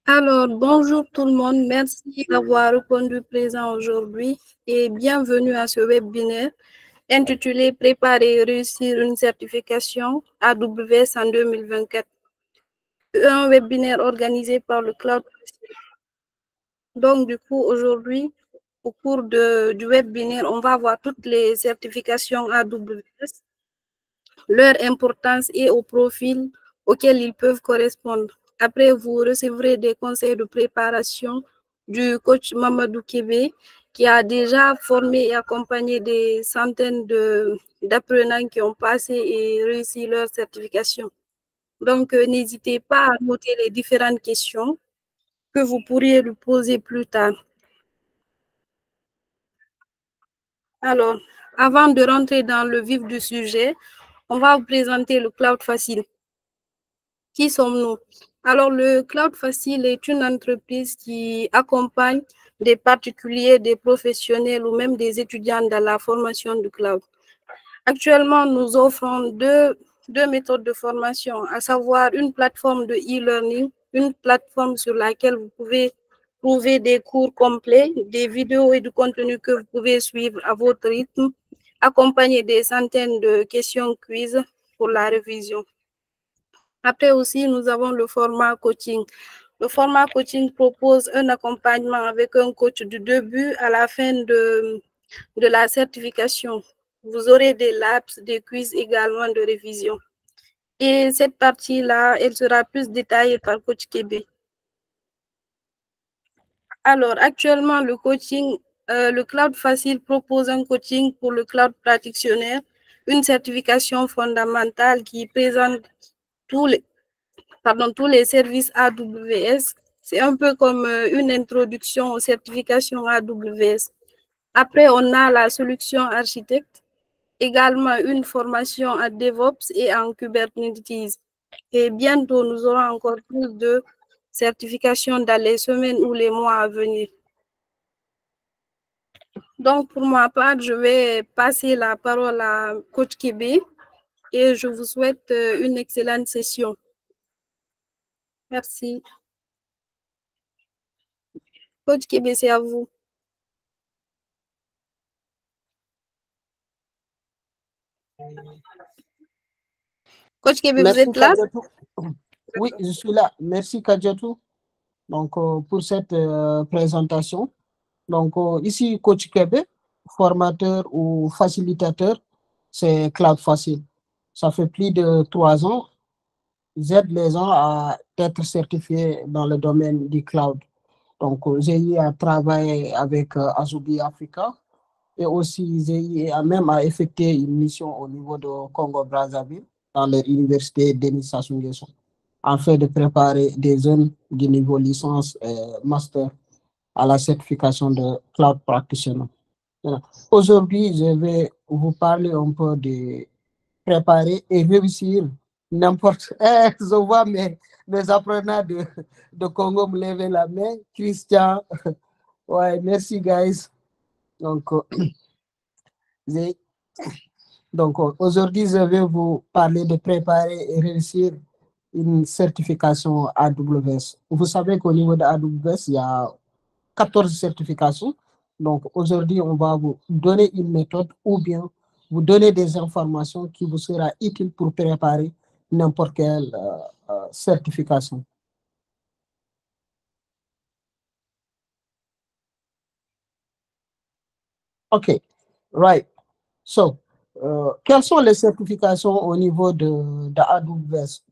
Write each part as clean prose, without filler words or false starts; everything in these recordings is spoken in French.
Alors, bonjour tout le monde. Merci d'avoir répondu présent aujourd'hui et bienvenue à ce webinaire intitulé Préparer et réussir une certification AWS en 2024. Un webinaire organisé par le Cloud. Donc, du coup, aujourd'hui, au cours du webinaire, on va voir toutes les certifications AWS, leur importance et au profil auquel ils peuvent correspondre. Après, vous recevrez des conseils de préparation du coach Mamadou Kébé, qui a déjà formé et accompagné des centaines d'apprenants qui ont passé et réussi leur certification. Donc, n'hésitez pas à noter les différentes questions que vous pourriez lui poser plus tard. Alors, avant de rentrer dans le vif du sujet, on va vous présenter le Cloud Facile. Qui sommes-nous? Alors, le Cloud Facile est une entreprise qui accompagne des particuliers, des professionnels ou même des étudiants dans la formation du cloud. Actuellement, nous offrons deux méthodes de formation, à savoir une plateforme de e-learning, une plateforme sur laquelle vous pouvez trouver des cours complets, des vidéos et du contenu que vous pouvez suivre à votre rythme, accompagné des centaines de questions quiz pour la révision. Après aussi, nous avons le format coaching. Le format coaching propose un accompagnement avec un coach du début à la fin de la certification. Vous aurez des labs, des quiz également de révision. Et cette partie-là, elle sera plus détaillée par coach Kébé. Alors, actuellement, le Cloud Facile propose un coaching pour le Cloud Practitioner, une certification fondamentale qui présente tous les services AWS. C'est un peu comme une introduction aux certifications AWS. Après, on a la solution architecte, également une formation en DevOps et en Kubernetes. Et bientôt, nous aurons encore plus de certifications dans les semaines ou les mois à venir. Donc, pour ma part, je vais passer la parole à Coach Kébé et je vous souhaite une excellente session. Merci. Coach Kébé, c'est à vous. Coach Kébé, vous êtes là? Oui, je suis là. Merci, Kadjatou, donc, pour cette présentation. Donc, ici, Coach Kébé, formateur ou facilitateur, c'est Cloud Facile. Ça fait plus de 3 ans. J'aide les gens à être certifiés dans le domaine du cloud. Donc, j'ai eu à travailler avec Azubi Africa et aussi j'ai eu même à effectuer une mission au niveau de Congo-Brazzaville dans leur université Denis Sassou Nguesso, afin de préparer des jeunes du niveau licence et master à la certification de Cloud Practitioner. Voilà. Aujourd'hui, je vais vous parler un peu de préparer et réussir n'importe. Je vois mes apprenants de Congo me lever la main. Christian, ouais, merci, guys. Donc, aujourd'hui, je vais vous parler de préparer et réussir une certification AWS. Vous savez qu'au niveau de AWS, il y a 14 certifications. Donc, aujourd'hui, on va vous donner une méthode ou bien vous donner des informations qui vous sera utile pour préparer n'importe quelle certification. OK, right. So, quelles sont les certifications au niveau de AWS?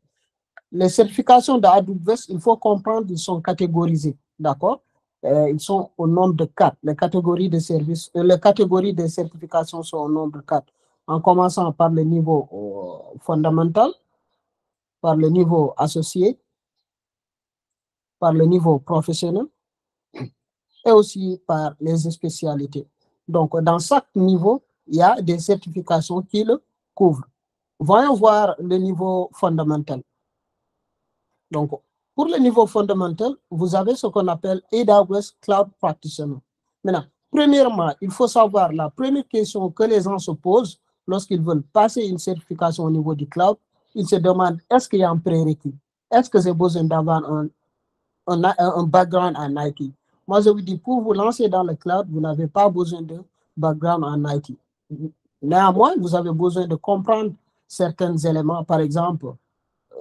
Les certifications de AWS, il faut comprendre, ils sont catégorisés, d'accord? Ils sont au nombre de 4. Les catégories de services, les catégories de certifications sont au nombre de 4. En commençant par le niveau fondamental, par le niveau associé, par le niveau professionnel et aussi par les spécialités. Donc, dans chaque niveau, il y a des certifications qui le couvrent. Voyons voir le niveau fondamental. Donc, pour le niveau fondamental, vous avez ce qu'on appelle AWS Cloud Practitioner. Maintenant, premièrement, il faut savoir la première question que les gens se posent lorsqu'ils veulent passer une certification au niveau du cloud, ils se demandent est-ce qu'il y a un prérequis? Est-ce que j'ai besoin d'avoir un un background en IT. Moi, je vous dis, pour vous lancer dans le cloud, vous n'avez pas besoin de background en IT. Néanmoins, vous avez besoin de comprendre certains éléments. Par exemple,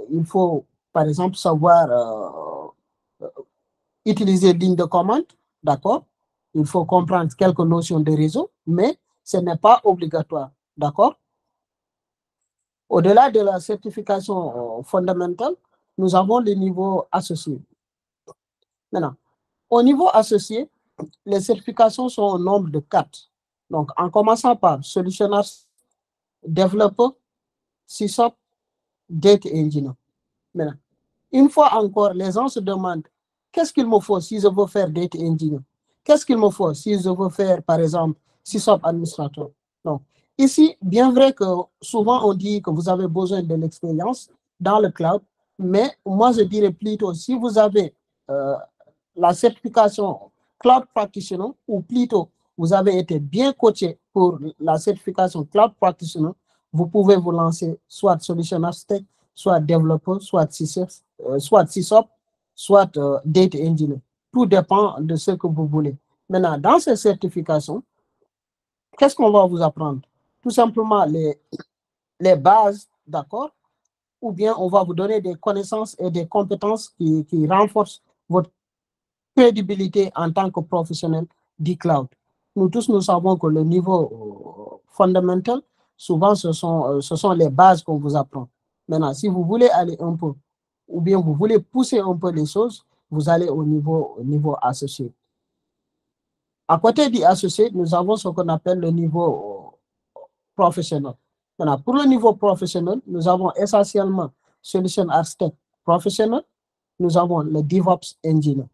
il faut, par exemple, savoir utiliser ligne de commande, d'accord? Il faut comprendre quelques notions de réseau, mais ce n'est pas obligatoire, d'accord? Au-delà de la certification fondamentale, nous avons le niveau associé. Maintenant, au niveau associé, les certifications sont au nombre de 4. Donc, en commençant par Solution Developer, SysOp, Data Engineer. Maintenant, une fois encore, les gens se demandent qu'est-ce qu'il me faut si je veux faire Data Engineer? Qu'est-ce qu'il me faut si je veux faire, par exemple, SysOp Administrator? Donc, ici, bien vrai que souvent on dit que vous avez besoin de l'expérience dans le cloud, mais moi je dirais plutôt si vous avez la certification Cloud Practitioner, ou plutôt vous avez été bien coaché pour la certification Cloud Practitioner, vous pouvez vous lancer soit Solution Architect, soit développeur, soit SysOp, soit Data Engineer. Tout dépend de ce que vous voulez. Maintenant, dans ces certifications, qu'est-ce qu'on va vous apprendre? Tout simplement les bases, d'accord? Ou bien on va vous donner des connaissances et des compétences qui renforcent votre crédibilité en tant que professionnel du cloud. Nous tous, nous savons que le niveau fondamental, souvent, ce sont les bases qu'on vous apprend. Maintenant, si vous voulez aller un peu, ou bien vous voulez pousser un peu les choses, vous allez au niveau associé. À côté du associé, nous avons ce qu'on appelle le niveau professionnel. Maintenant, pour le niveau professionnel, nous avons essentiellement Solution Architect professionnel, nous avons le DevOps Engineer.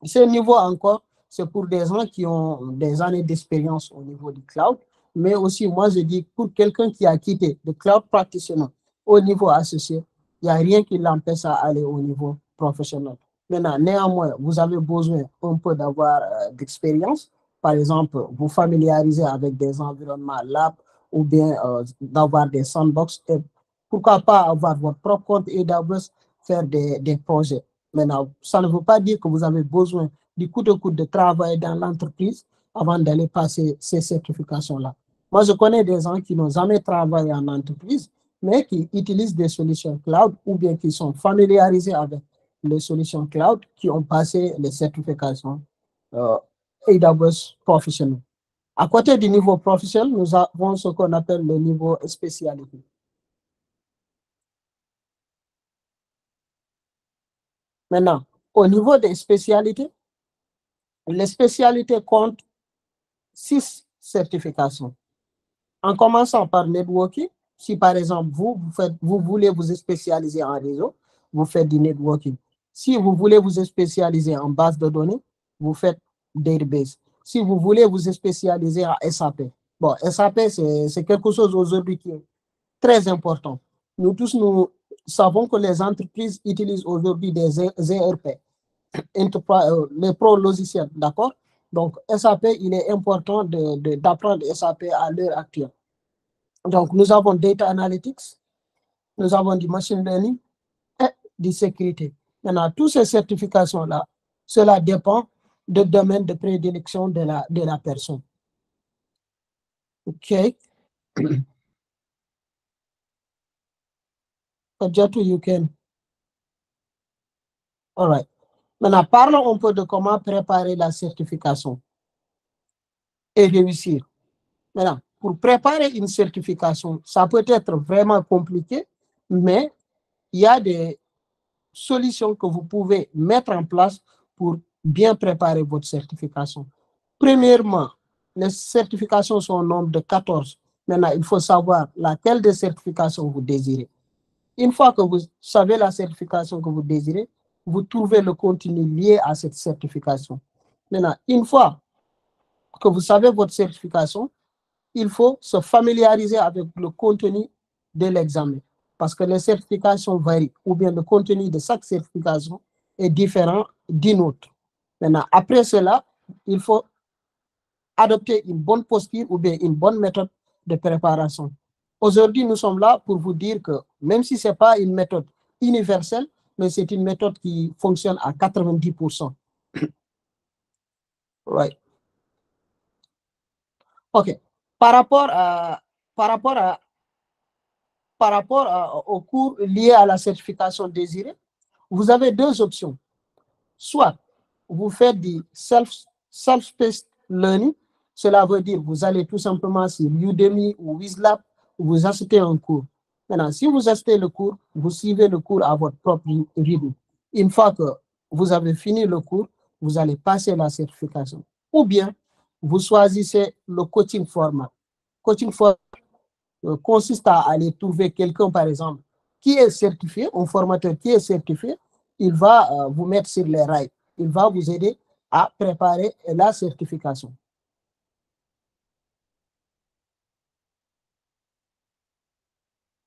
Ce niveau encore, c'est pour des gens qui ont des années d'expérience au niveau du cloud, mais aussi, moi, je dis, pour quelqu'un qui a quitté le cloud practitioner au niveau associé, il n'y a rien qui l'empêche à aller au niveau professionnel. Maintenant, néanmoins, vous avez besoin un peu d'avoir d'expérience. Par exemple, vous familiariser avec des environnements lab ou bien d'avoir des sandbox. Et pourquoi pas avoir votre propre compte AWS, faire des projets. Maintenant, ça ne veut pas dire que vous avez besoin du coup de travail dans l'entreprise avant d'aller passer ces certifications-là. Moi, je connais des gens qui n'ont jamais travaillé en entreprise, mais qui utilisent des solutions cloud ou bien qui sont familiarisés avec les solutions cloud, qui ont passé les certifications AWS professionnel. À côté du niveau professionnel, nous avons ce qu'on appelle le niveau spécialité. Maintenant, au niveau des spécialités, les spécialités comptent 6 certifications. En commençant par networking, si par exemple vous voulez vous spécialiser en réseau, vous faites du networking. Si vous voulez vous spécialiser en base de données, vous faites database. Si vous voulez vous spécialiser en SAP, bon, SAP, c'est quelque chose aujourd'hui qui est très important. Nous tous, nous savons que les entreprises utilisent aujourd'hui des ERP, les pro logiciels, d'accord? Donc, SAP, il est important d'apprendre SAP à l'heure actuelle. Donc, nous avons Data Analytics, nous avons du Machine Learning et du Sécurité. Maintenant, toutes ces certifications-là, cela dépend du domaine de prédilection de la personne. OK. Kajatu, you can. All right. Maintenant, parlons un peu de comment préparer la certification et réussir. Maintenant, pour préparer une certification, ça peut être vraiment compliqué, mais il y a des solutions que vous pouvez mettre en place pour bien préparer votre certification. Premièrement, les certifications sont au nombre de 14. Maintenant, il faut savoir laquelle des certifications vous désirez. Une fois que vous savez la certification que vous désirez, vous trouvez le contenu lié à cette certification. Maintenant, une fois que vous savez votre certification, il faut se familiariser avec le contenu de l'examen parce que les certifications varient ou bien le contenu de chaque certification est différent d'une autre. Maintenant, après cela, il faut adopter une bonne posture ou bien une bonne méthode de préparation. Aujourd'hui, nous sommes là pour vous dire que même si ce n'est pas une méthode universelle, mais c'est une méthode qui fonctionne à 90%. Right. OK. Par rapport aux cours liés à la certification désirée, vous avez deux options. Soit vous faites du self-paced learning, cela veut dire vous allez tout simplement sur Udemy ou Wizlab, vous achetez un cours. Maintenant, si vous achetez le cours, vous suivez le cours à votre propre rythme. Une fois que vous avez fini le cours, vous allez passer la certification. Ou bien, vous choisissez le coaching format. Coaching format consiste à aller trouver quelqu'un, par exemple, qui est certifié, un formateur qui est certifié, il va vous mettre sur les rails. Il va vous aider à préparer la certification.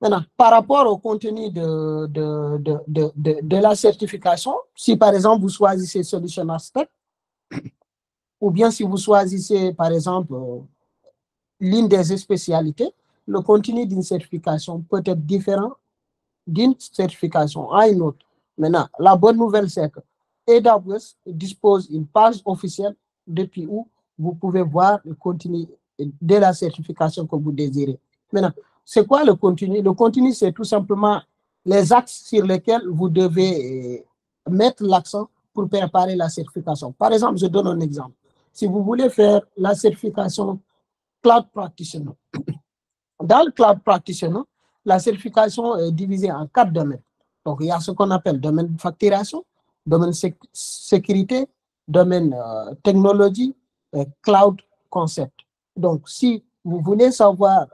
Maintenant, par rapport au contenu de la certification, si par exemple vous choisissez Solution Architect, ou bien si vous choisissez par exemple l'une des spécialités, le contenu d'une certification peut être différent d'une certification à une autre. Maintenant, la bonne nouvelle, c'est que AWS dispose d'une page officielle depuis où vous pouvez voir le contenu de la certification que vous désirez. Maintenant, c'est quoi le contenu? Le contenu, c'est tout simplement les axes sur lesquels vous devez mettre l'accent pour préparer la certification. Par exemple, je donne un exemple. Si vous voulez faire la certification Cloud Practitioner, dans le Cloud Practitioner, la certification est divisée en 4 domaines. Donc, il y a ce qu'on appelle domaine de facturation, domaine sécurité, domaine technologie, cloud concept. Donc, si vous voulez savoir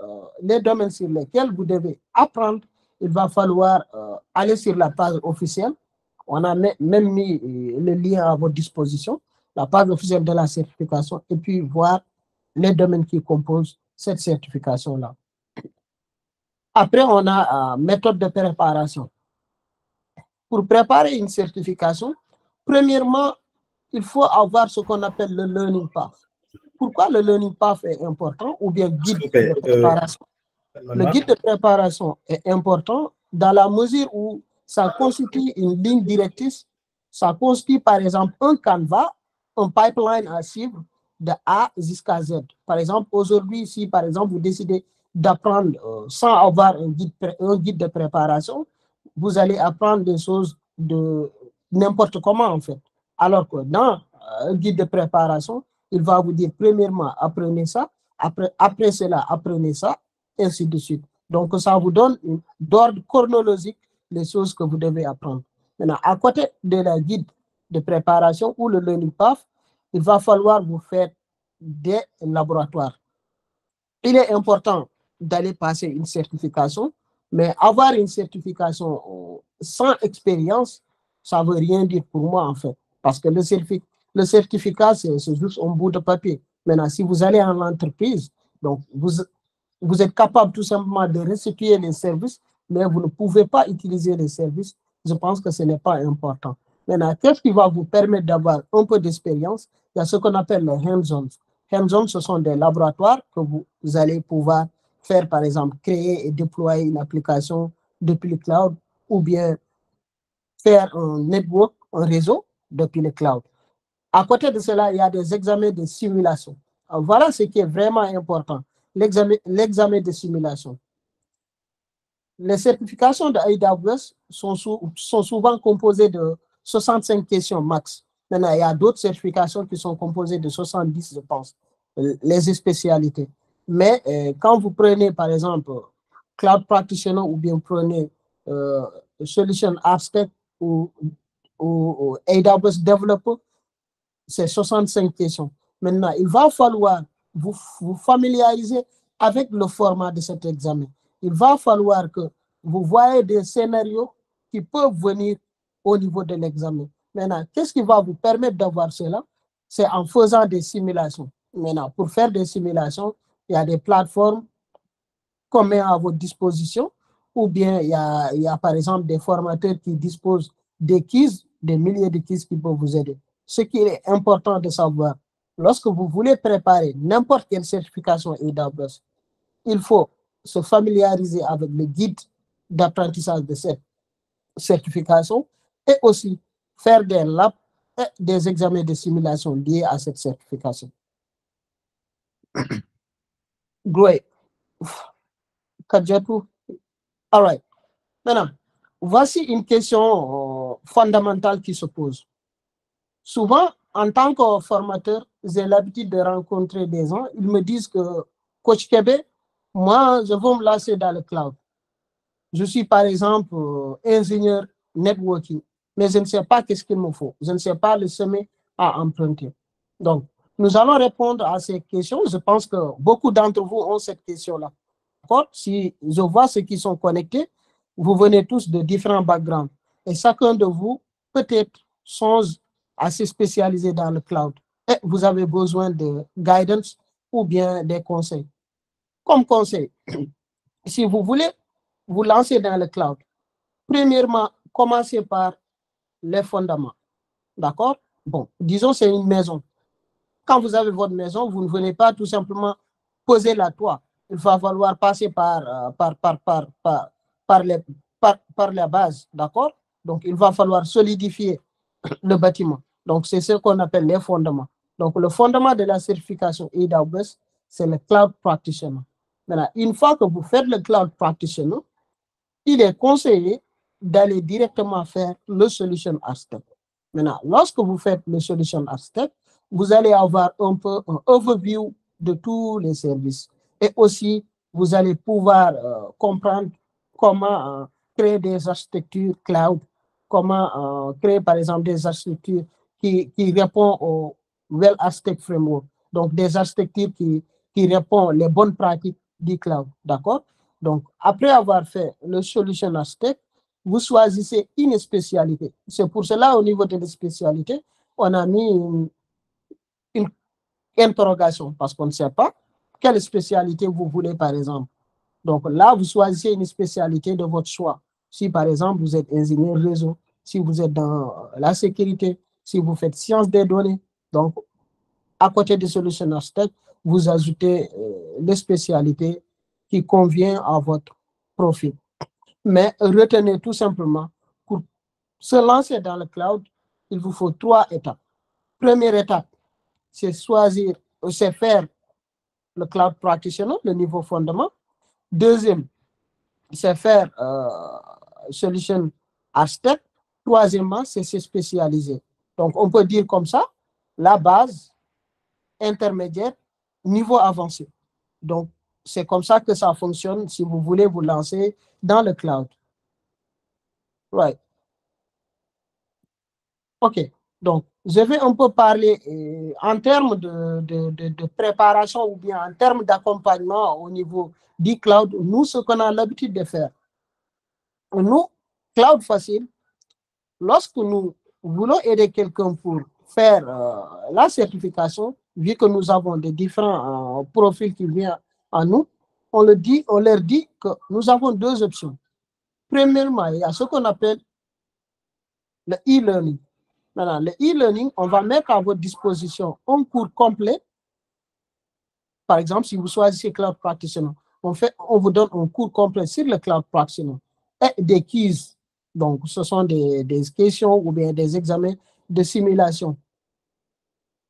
les domaines sur lesquels vous devez apprendre, il va falloir aller sur la page officielle. On a même mis le lien à votre disposition, la page officielle de la certification, et puis voir les domaines qui composent cette certification-là. Après, on a méthode de préparation. Pour préparer une certification, premièrement, il faut avoir ce qu'on appelle le learning path. Pourquoi le learning path est important ou bien guide de préparation? Le guide de préparation est important dans la mesure où ça constitue une ligne directrice, ça constitue par exemple un canevas, un pipeline à suivre de A jusqu'à Z. Par exemple, aujourd'hui, si par exemple vous décidez d'apprendre sans avoir un guide de préparation, vous allez apprendre des choses de n'importe comment en fait. Alors que dans un guide de préparation, il va vous dire premièrement, apprenez ça, après cela, apprenez ça, ainsi de suite. Donc, ça vous donne d'ordre chronologique les choses que vous devez apprendre. Maintenant, à côté de la guide de préparation ou le learning path, il va falloir vous faire des laboratoires. Il est important d'aller passer une certification, mais avoir une certification sans expérience, ça ne veut rien dire pour moi en fait. Parce que le certificat, c'est juste un bout de papier. Maintenant, si vous allez en entreprise, donc vous êtes capable tout simplement de restituer les services, mais vous ne pouvez pas utiliser les services. Je pense que ce n'est pas important. Maintenant, qu'est-ce qui va vous permettre d'avoir un peu d'expérience? Il y a ce qu'on appelle les hands-on. Hands-on, ce sont des laboratoires que vous allez pouvoir faire, par exemple, créer et déployer une application depuis le cloud ou bien faire un network, un réseau depuis le cloud. À côté de cela, il y a des examens de simulation. Alors, voilà ce qui est vraiment important, l'examen de simulation. Les certifications de AWS sont souvent composées de 65 questions max. Maintenant, il y a d'autres certifications qui sont composées de 70, je pense, les spécialités. Mais quand vous prenez, par exemple, Cloud Practitioner ou bien prenez Solution Architect ou AWS Developer, c'est 65 questions. Maintenant, il va falloir vous familiariser avec le format de cet examen. Il va falloir que vous voyez des scénarios qui peuvent venir au niveau de l'examen. Maintenant, qu'est-ce qui va vous permettre d'avoir cela? C'est en faisant des simulations. Maintenant, pour faire des simulations, il y a des plateformes qu'on met à votre disposition, ou bien il y a par exemple des formateurs qui disposent des quiz, des milliers de quiz qui peuvent vous aider. Ce qui est important de savoir, lorsque vous voulez préparer n'importe quelle certification AWS, il faut se familiariser avec le guide d'apprentissage de cette certification, et aussi faire des labs et des examens de simulation liés à cette certification. Great. Kadjatou. All right. Maintenant, voici une question fondamentale qui se pose. Souvent, en tant que formateur, j'ai l'habitude de rencontrer des gens. Ils me disent que, Coach Kébé, moi, je veux me lancer dans le cloud. Je suis, par exemple, ingénieur networking, mais je ne sais pas qu'est-ce qu'il me faut. Je ne sais pas le chemin à emprunter. Donc, nous allons répondre à ces questions. Je pense que beaucoup d'entre vous ont cette question-là. Si je vois ceux qui sont connectés, vous venez tous de différents backgrounds. Et chacun de vous, peut-être, songe à se spécialiser dans le cloud. Et vous avez besoin de guidance ou bien des conseils. Comme conseil, si vous voulez vous lancer dans le cloud, premièrement, commencez par les fondements. D'accord? Bon, disons c'est une maison. Quand vous avez votre maison, vous ne venez pas tout simplement poser la toit. Il va falloir passer par la base. D'accord? Donc, il va falloir solidifier le bâtiment. Donc, c'est ce qu'on appelle les fondements. Donc, le fondement de la certification AWS, c'est le Cloud Practitioner. Maintenant, une fois que vous faites le Cloud Practitioner, il est conseillé d'aller directement faire le Solution Architect. Maintenant, lorsque vous faites le Solution Architect, vous allez avoir un peu un overview de tous les services. Et aussi, vous allez pouvoir comprendre comment créer des architectures cloud, comment créer, par exemple, des architectures qui répondent au Well Architect Framework. Donc, des architectures qui répondent les bonnes pratiques du cloud. D'accord? Donc, après avoir fait le Solution Architect, vous choisissez une spécialité. C'est pour cela, au niveau de la spécialité, on a mis une interrogation parce qu'on ne sait pas quelle spécialité vous voulez, par exemple. Donc là, vous choisissez une spécialité de votre choix. Si, par exemple, vous êtes ingénieur réseau, si vous êtes dans la sécurité, si vous faites sciences des données, donc à côté de Solution Architect, vous ajoutez les spécialités qui conviennent à votre profil. Mais retenez tout simplement, pour se lancer dans le cloud, il vous faut 3 étapes. Première étape, c'est faire le Cloud Practitioner, le niveau fondement. Deuxième, c'est faire Solution Architect. Troisièmement, c'est se spécialiser. Donc, on peut dire comme ça, la base, intermédiaire, niveau avancé. Donc, c'est comme ça que ça fonctionne si vous voulez vous lancer dans le cloud. Right. OK. Donc, je vais un peu parler en termes de préparation ou bien en termes d'accompagnement au niveau du cloud. Nous, ce qu'on a l'habitude de faire, nous, Cloud Facile, lorsque nous voulons aider quelqu'un pour faire la certification, vu que nous avons des différents profils qui viennent à nous, on leur dit que nous avons 2 options. Premièrement, il y a ce qu'on appelle le e-learning. Maintenant, le e-learning, on va mettre à votre disposition un cours complet. Par exemple, si vous choisissez Cloud Practitioner, on vous donne un cours complet sur le Cloud Practitioner et des quiz. Donc, ce sont des questions ou bien des examens de simulation.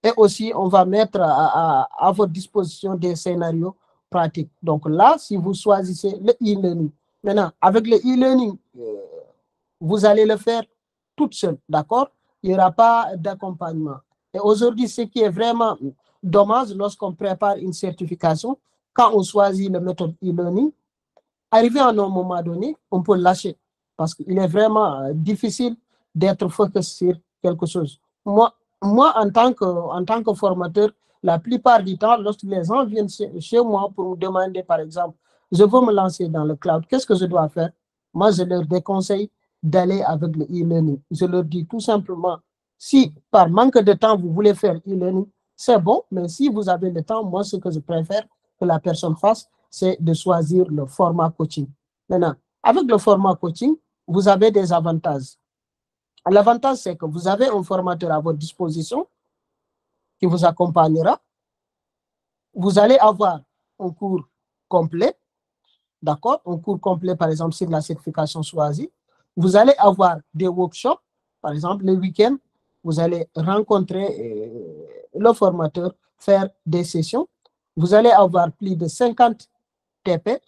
Et aussi, on va mettre à votre disposition des scénarios pratiques. Donc là, si vous choisissez le e-learning, maintenant, avec le e-learning, vous allez le faire toute seule, d'accord? Il n'y aura pas d'accompagnement. Et aujourd'hui, ce qui est vraiment dommage lorsqu'on prépare une certification, quand on choisit la méthode e-learning, arrivé à un moment donné, on peut lâcher parce qu'il est vraiment difficile d'être focus sur quelque chose. Moi, en tant que formateur, la plupart du temps, lorsque les gens viennent chez moi pour me demander, par exemple, je veux me lancer dans le cloud, qu'est-ce que je dois faire? Moi, je leur déconseille d'aller avec le e-learning. Je leur dis tout simplement, si par manque de temps, vous voulez faire e-learning, c'est bon, mais si vous avez le temps, moi, ce que je préfère que la personne fasse, c'est de choisir le format coaching. Maintenant, avec le format coaching, vous avez des avantages. L'avantage, c'est que vous avez un formateur à votre disposition qui vous accompagnera. Vous allez avoir un cours complet, d'accord? Un cours complet, par exemple, sur la certification choisie. Vous allez avoir des workshops Par exemple, le week-end, vous allez rencontrer le formateur, faire des sessions. Vous allez avoir plus de 50 TP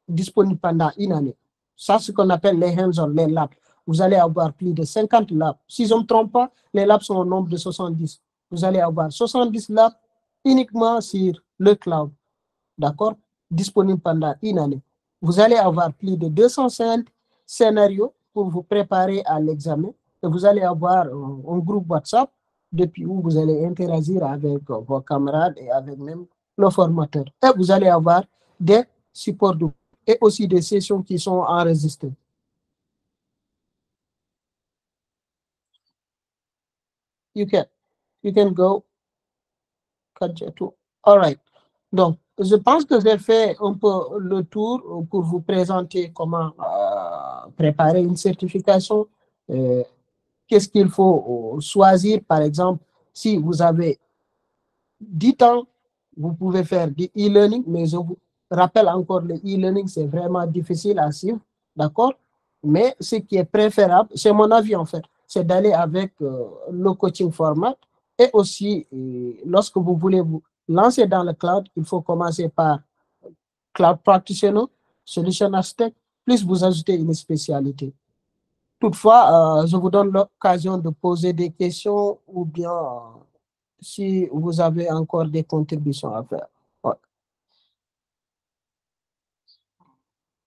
disponibles pendant une année. Ça, c'est ce qu'on appelle les hands-on, les labs. Vous allez avoir plus de 50 labs. Si je ne me trompe pas, les labs sont au nombre de 70. Vous allez avoir 70 labs uniquement sur le cloud, d'accord, disponibles pendant une année. Vous allez avoir plus de 205 scénarios pour vous préparer à l'examen. Et vous allez avoir un groupe WhatsApp depuis où vous allez interagir avec vos camarades et avec même le formateur. Et vous allez avoir des supports et aussi des sessions qui sont enregistrées. You can go. All right. Donc, je pense que j'ai fait un peu le tour pour vous présenter comment préparer une certification. Qu'est-ce qu'il faut choisir, par exemple, si vous avez 10 ans, vous pouvez faire du e-learning, mais je vous rappelle encore, le e-learning, c'est vraiment difficile à suivre, d'accord? Mais ce qui est préférable, c'est mon avis en fait, c'est d'aller avec le coaching format et aussi, lorsque vous voulez vous lancer dans le cloud, il faut commencer par Cloud Practitioner, Solution Architect, plus vous ajoutez une spécialité. Toutefois, je vous donne l'occasion de poser des questions ou bien si vous avez encore des contributions à faire. Ouais.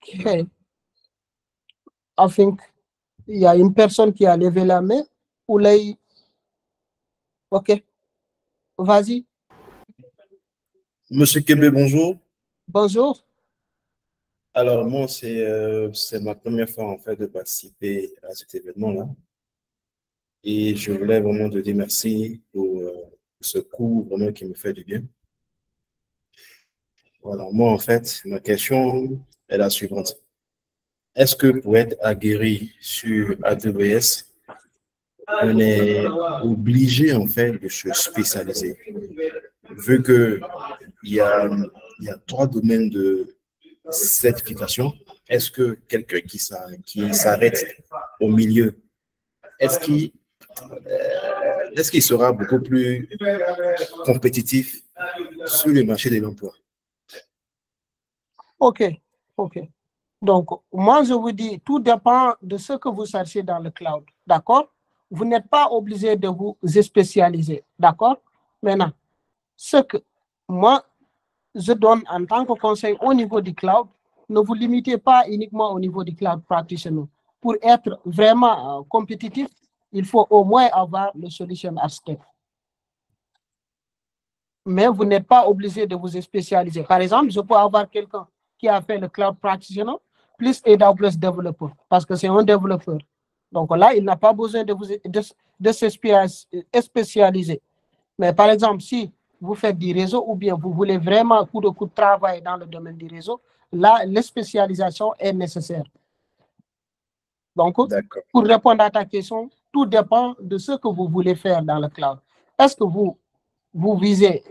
Okay. I think il y a une personne qui a levé la main. Oulay. OK. Vas-y. Monsieur Kébé, bonjour. Bonjour. Alors, moi, c'est ma première fois, en fait, de participer à cet événement-là. Et je voulais vraiment te dire merci pour ce cours vraiment qui me fait du bien. Voilà, moi, en fait, ma question est la suivante. Est-ce que pour être aguerri sur AWS, on est obligé, en fait, de se spécialiser? Vu qu'il y a 3 domaines de certification, est-ce que quelqu'un qui s'arrête au milieu, est-ce qu'il sera beaucoup plus compétitif sur le marché de l'emploi? OK. Donc, moi, je vous dis, tout dépend de ce que vous cherchez dans le cloud. D'accord? Vous n'êtes pas obligé de vous spécialiser. D'accord? Maintenant, ce que moi, je donne en tant que conseil au niveau du cloud, ne vous limitez pas uniquement au niveau du cloud practitioner. Pour être vraiment compétitif, il faut au moins avoir le solution architect. Mais vous n'êtes pas obligé de vous spécialiser. Par exemple, je peux avoir quelqu'un qui a fait le cloud practitioner plus AWS developer parce que c'est un développeur. Donc là, il n'a pas besoin de se spécialiser. Mais par exemple, si vous faites du réseau ou bien vous voulez vraiment coup de travail dans le domaine du réseau, là, la spécialisation est nécessaire. Donc, pour répondre à ta question, tout dépend de ce que vous voulez faire dans le cloud. Est-ce que vous visez,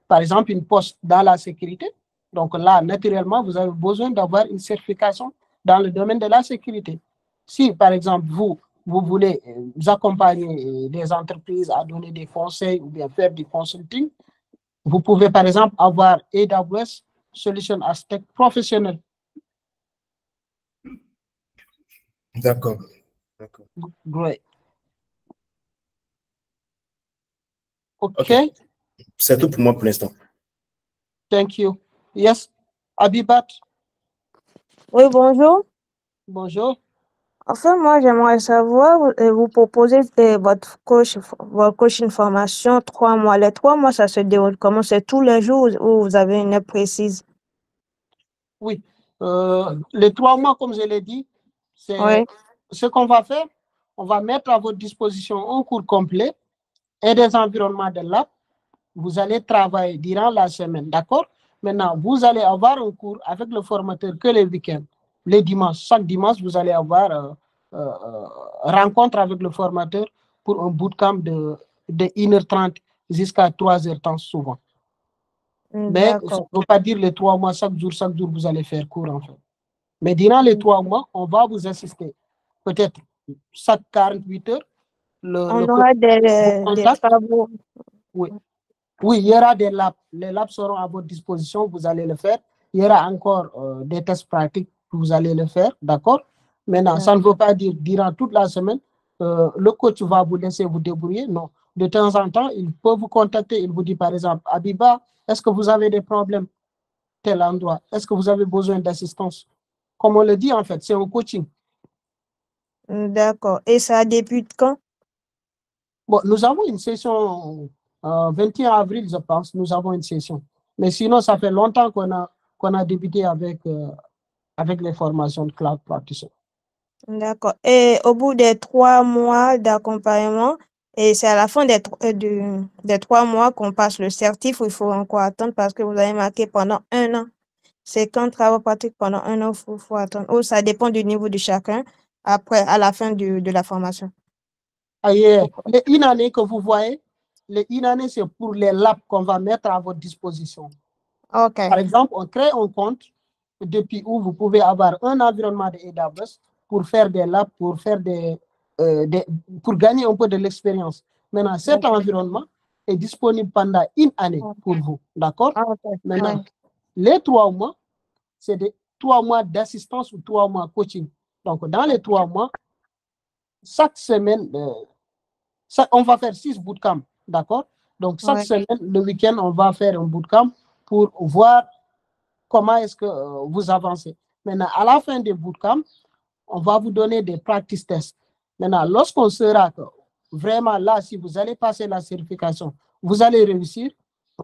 par exemple, une poste dans la sécurité? Donc là, naturellement, vous avez besoin d'avoir une certification dans le domaine de la sécurité. Si, par exemple, vous voulez accompagner des entreprises à donner des conseils ou bien faire du consulting, vous pouvez, par exemple, avoir AWS Solution Architect professionnel. D'accord. Great. OK. C'est tout pour moi pour l'instant. Thank you. Yes, Abibat. Oui, bonjour. Bonjour. Enfin, moi, j'aimerais savoir, vous proposez votre coaching formation 3 mois. Les 3 mois, ça se déroule comment? C'est tous les jours ou vous avez une heure précise? Oui. Les 3 mois, comme je l'ai dit, c'est ce qu'on va faire. On va mettre à votre disposition un cours complet et des environnements de lab. Vous allez travailler durant la semaine, d'accord? Maintenant, vous allez avoir un cours avec le formateur que les week-ends. Les dimanches, chaque dimanche, vous allez avoir rencontre avec le formateur pour un bootcamp de 1h30 jusqu'à 3h30 souvent. Mais ça ne veut pas dire les 3 mois, chaque jour, vous allez faire cours en fait. Mais durant les 3 mois, on va vous assister peut-être chaque 48 heures On aura des travaux. Oui. Oui, il y aura des labs. Les labs seront à votre disposition, vous allez le faire. Il y aura encore des tests pratiques, vous allez le faire, d'accord? Maintenant, ça ne veut pas dire durant toute la semaine, le coach va vous laisser vous débrouiller. Non. De temps en temps, il peut vous contacter. Il vous dit, par exemple, Abiba, est-ce que vous avez des problèmes tel endroit? Est-ce que vous avez besoin d'assistance? Comme on le dit, en fait, c'est un coaching. D'accord. Et ça débute quand? Bon, nous avons une session 21 avril, je pense. Nous avons une session. Mais sinon, ça fait longtemps qu'on a débuté avec les formations de Cloud Practitioner. D'accord. Et au bout des 3 mois d'accompagnement, et c'est à la fin des 3 mois qu'on passe le certif ou il faut encore attendre parce que vous avez marqué pendant 1 an. C'est quand travail pratique pendant 1 an, il faut attendre. Ou ça dépend du niveau de chacun après, à la fin de la formation. Les une année que vous voyez, les une année, c'est pour les labs qu'on va mettre à votre disposition. OK. Par exemple, on crée un compte depuis où vous pouvez avoir un environnement de AWS pour faire des labs, pour gagner un peu de l'expérience. Maintenant, cet environnement est disponible pendant une année pour vous. D'accord? Maintenant, les 3 mois, c'est des 3 mois d'assistance ou 3 mois coaching. Donc, dans les 3 mois, chaque semaine, on va faire 6 bootcamps, d'accord? Donc, chaque semaine, le week-end, on va faire un bootcamp pour voir comment est-ce que vous avancez. Maintenant, à la fin des bootcamps, on va vous donner des practice tests. Maintenant, lorsqu'on sera vraiment là, si vous allez passer la certification, vous allez réussir,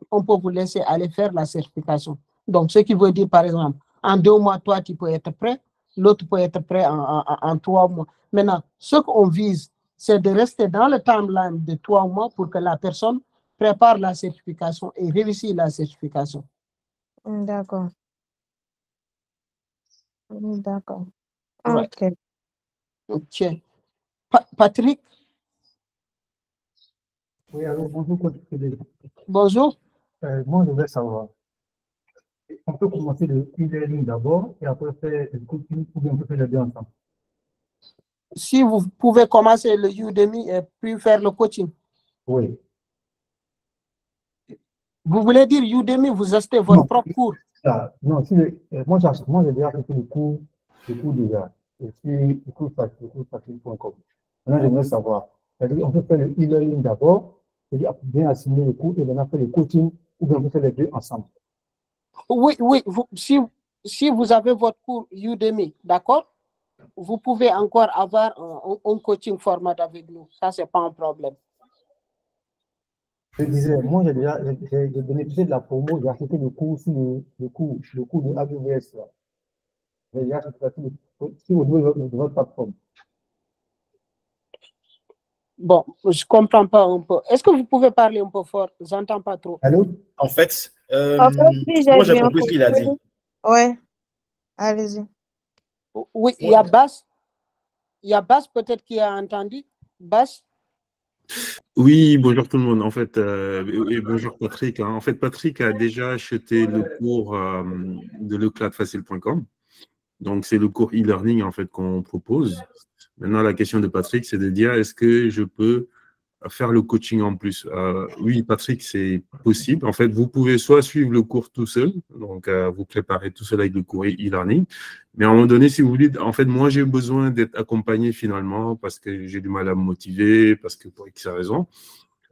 on peut vous laisser aller faire la certification. Donc, ce qui veut dire, par exemple, en 2 mois, toi, tu peux être prêt, l'autre peut être prêt en 3 mois. Maintenant, ce qu'on vise, c'est de rester dans le timeline de 3 mois pour que la personne prépare la certification et réussisse la certification. D'accord. D'accord. Right. OK. OK. Patrick? Oui, alors bonjour. Bonjour. Moi, je voudrais savoir, on peut commencer le e-learning d'abord et après faire le coaching ou bien on peut faire les deux ensemble? Si vous pouvez commencer le Udemy et puis faire le coaching. Oui. Vous voulez dire Udemy, vous achetez votre propre cours? Non, moi j'ai déjà fait le cours déjà. Et puis, le cours facile.com. Maintenant, j'aimerais savoir, on peut faire le e-learning d'abord, c'est-à-dire bien assigner le cours et maintenant faire le coaching ou bien on peut faire les deux ensemble? Oui, si vous avez votre cours Udemy, d'accord, vous pouvez encore avoir un coaching format avec nous. Ça, c'est pas un problème. Je disais, moi, j'ai bénéficié de la promo, j'ai acheté le cours sur le cours de AWS. J'ai déjà acheté sur votre plateforme. Bon, je comprends pas un peu. Est-ce que vous pouvez parler un peu fort? J'entends pas trop. Allô? En fait, oui, moi, j'ai compris ce qu'il a dit. Oui, allez-y. Oui, il y a Bass. Il y a Bass peut-être qui a entendu. Bass? Oui, bonjour tout le monde. En fait, et bonjour Patrick. En fait, Patrick a déjà acheté le cours de lecloudfacile.com. Donc, c'est le cours e-learning en fait qu'on propose. Maintenant, la question de Patrick, c'est de dire est-ce que je peux faire le coaching en plus? Oui, Patrick, c'est possible. En fait, vous pouvez soit suivre le cours tout seul, donc vous préparez tout seul avec le cours e-learning. Mais à un moment donné, si vous dites, en fait, moi, j'ai besoin d'être accompagné finalement parce que j'ai du mal à me motiver, parce que pour X raison,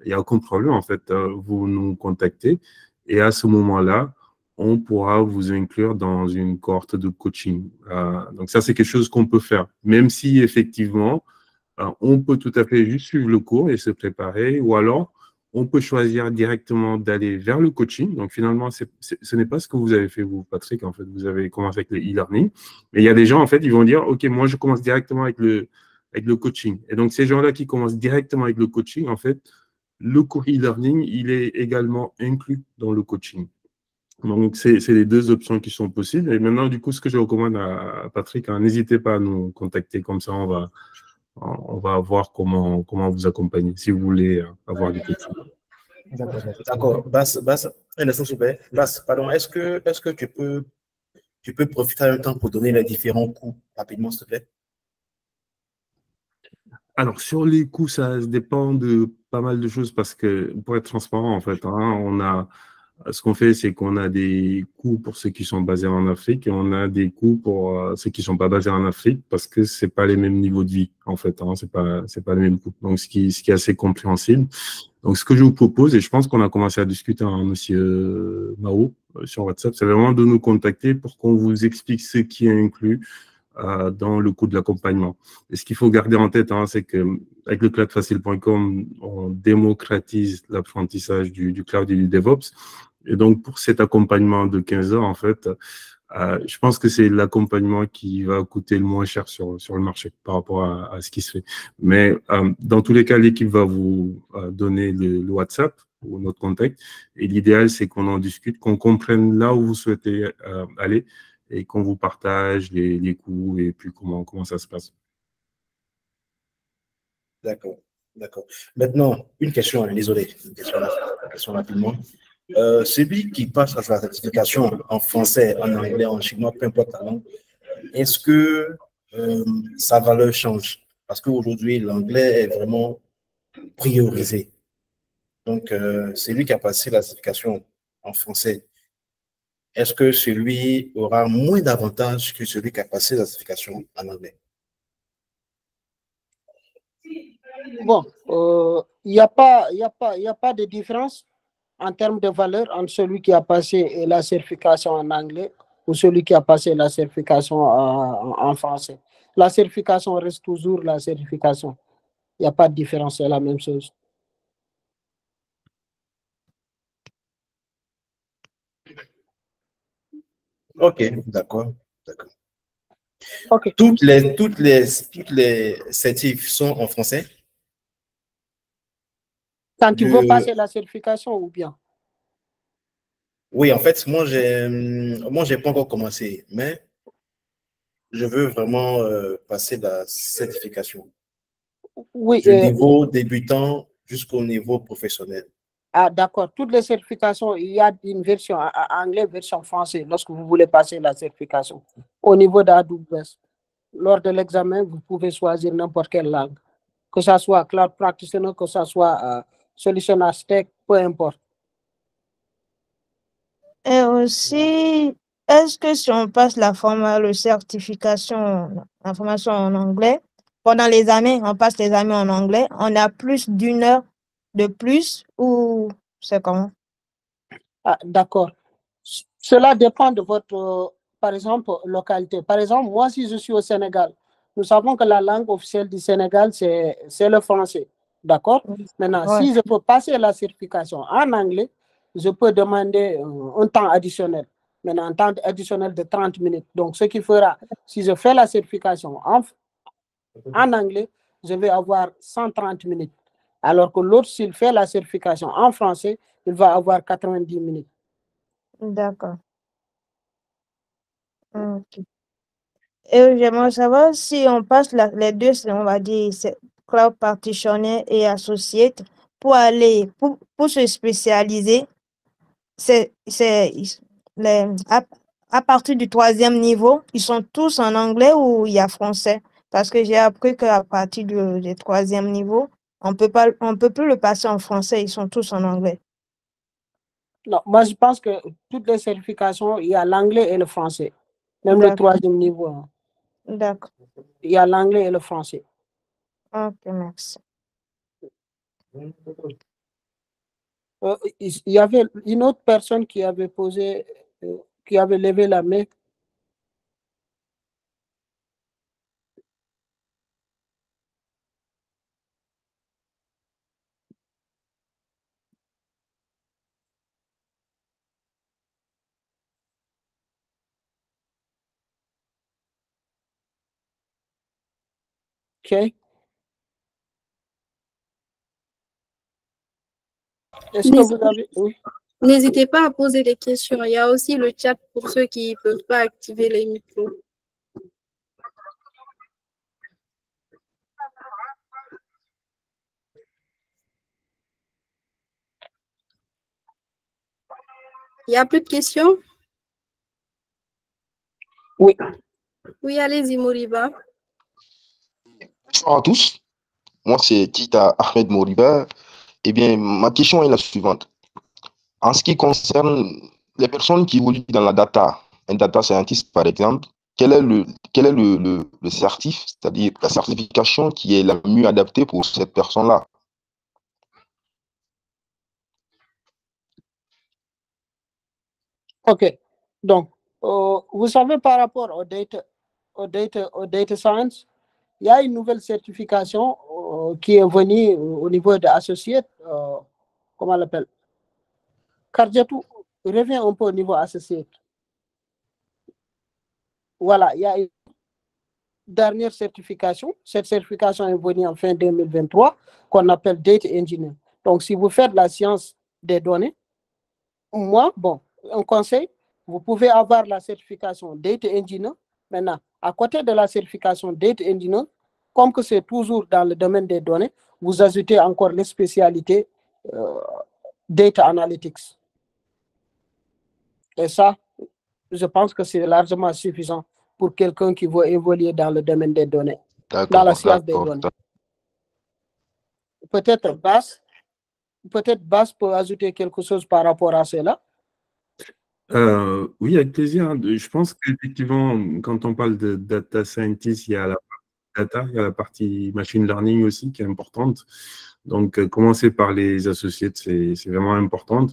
il n'y a aucun problème. En fait, vous nous contactez et à ce moment-là, on pourra vous inclure dans une cohorte de coaching. Donc ça, c'est quelque chose qu'on peut faire, même si effectivement, on peut tout à fait juste suivre le cours et se préparer, ou alors on peut choisir directement d'aller vers le coaching. Donc finalement, ce n'est pas ce que vous avez fait, vous, Patrick. En fait, vous avez commencé avec le e-learning. Mais il y a des gens, en fait, ils vont dire, OK, moi, je commence directement avec le coaching. Et donc, ces gens-là qui commencent directement avec le coaching, en fait, le cours e-learning, il est également inclus dans le coaching. Donc, c'est les deux options qui sont possibles. Et maintenant, du coup, ce que je recommande à Patrick, n'hésitez pas à nous contacter. Comme ça, on va voir comment vous accompagner si vous voulez avoir du coaching. D'accord. Bass, un instant, s'il vous plaît. Bass, pardon, est-ce que tu peux profiter en même temps pour donner les différents coûts rapidement, s'il te plaît? Alors, sur les coûts, ça dépend de pas mal de choses parce que, pour être transparent, en fait, hein, ce qu'on fait, c'est qu'on a des coûts pour ceux qui sont basés en Afrique et on a des coûts pour ceux qui ne sont pas basés en Afrique parce que ce n'est pas les mêmes niveaux de vie, en fait. Hein, c'est pas les mêmes coûts. Donc, ce qui est assez compréhensible. Donc, ce que je vous propose, et je pense qu'on a commencé à discuter avec monsieur Mao sur WhatsApp, c'est vraiment de nous contacter pour qu'on vous explique ce qui est inclus dans le coût de l'accompagnement. Et ce qu'il faut garder en tête, hein, c'est qu'avec le cloudfacile.com, on démocratise l'apprentissage du cloud et du DevOps. Et donc, pour cet accompagnement de 15 heures, en fait, je pense que c'est l'accompagnement qui va coûter le moins cher sur le marché par rapport à ce qui se fait. Mais dans tous les cas, l'équipe va vous donner le WhatsApp ou notre contact. Et l'idéal, c'est qu'on en discute, qu'on comprenne là où vous souhaitez aller et qu'on vous partage les coûts et puis comment ça se passe. D'accord, d'accord. Maintenant, une question, désolé, une question rapidement. Celui qui passe à sa certification en français, en anglais, en chinois, peu importe la langue, est-ce que sa valeur change? Parce qu'aujourd'hui, l'anglais est vraiment priorisé. Donc, celui qui a passé la certification en français, est-ce que celui aura moins d'avantages que celui qui a passé la certification en anglais? Bon, il n'y a pas de différence en termes de valeur entre celui qui a passé la certification en anglais ou celui qui a passé la certification en français. La certification reste toujours la certification. Il n'y a pas de différence, c'est la même chose. Ok, d'accord, d'accord. Okay. Toutes les certifs sont en français? Quand tu veux passer la certification ou bien? Oui, en fait, moi, j'ai pas encore commencé, mais je veux vraiment passer la certification. Oui. Du niveau débutant jusqu'au niveau professionnel. Ah, d'accord. Toutes les certifications, il y a une version anglais, version français, lorsque vous voulez passer la certification. Au niveau d'AWS, lors de l'examen, vous pouvez choisir n'importe quelle langue. Que ce soit Cloud Practitioner, que ce soit Solution Architect, peu importe. Et aussi, est-ce que si on passe la certification en anglais, pendant les années, on passe les examens en anglais, on a plus d'une heure de plus ou c'est comment? Ah, d'accord. Cela dépend de votre, par exemple, localité. Par exemple, moi, si je suis au Sénégal, nous savons que la langue officielle du Sénégal, c'est le français. D'accord? Maintenant, Ouais. si je peux passer la certification en anglais, je peux demander un temps additionnel. Maintenant, un temps additionnel de 30 minutes. Donc, ce qui fera, si je fais la certification en anglais, je vais avoir 130 minutes. Alors que l'autre, s'il fait la certification en français, il va avoir 90 minutes. D'accord. Ok. Et j'aimerais savoir si on passe les deux, on va dire, Cloud Partitioner et Associate, pour se spécialiser, à partir du 3e niveau, ils sont tous en anglais ou il y a français? Parce que j'ai appris qu'à partir du 3e niveau, on peut plus le passer en français, ils sont tous en anglais. Non, moi je pense que toutes les certifications, il y a l'anglais et le français. Même le 3e niveau. D'accord. Il y a l'anglais et le français. Ok, merci. Il y avait une autre personne qui avait posé, qui avait levé la main. OK. Est-ce que vous avez... Oui. N'hésitez pas à poser des questions. Il y a aussi le chat pour ceux qui ne peuvent pas activer les micros. Il n'y a plus de questions? Oui. Oui, allez-y, Moriba. Bonsoir à tous. moi, c'est Tita Ahmed Moriba. Eh bien, ma question est la suivante. En ce qui concerne les personnes qui évoluent dans la data, un data scientist par exemple, quel est le certif, c'est-à-dire la certification qui est la mieux adaptée pour cette personne-là? OK. Donc, vous savez, par rapport au data science, il y a une nouvelle certification qui est venue au niveau de Associate. Comment on l'appelle? Kardiatou, reviens un peu au niveau Associate. Voilà, il y a une dernière certification. Cette certification est venue en fin 2023, qu'on appelle Data Engineer. Donc, si vous faites la science des données, moi, bon, un conseil, vous pouvez avoir la certification Data Engineer. Maintenant, à côté de la certification Data Engineer, comme que c'est toujours dans le domaine des données, vous ajoutez encore les spécialités Data Analytics. Et ça, je pense que c'est largement suffisant pour quelqu'un qui veut évoluer dans le domaine des données, dans la science des données. Peut-être Bass peut ajouter quelque chose par rapport à cela. Oui, avec plaisir. Je pense qu'effectivement, quand on parle de data scientist, il y a la partie data, il y a la partie machine learning aussi qui est importante. Donc, commencer par les associés, c'est vraiment important.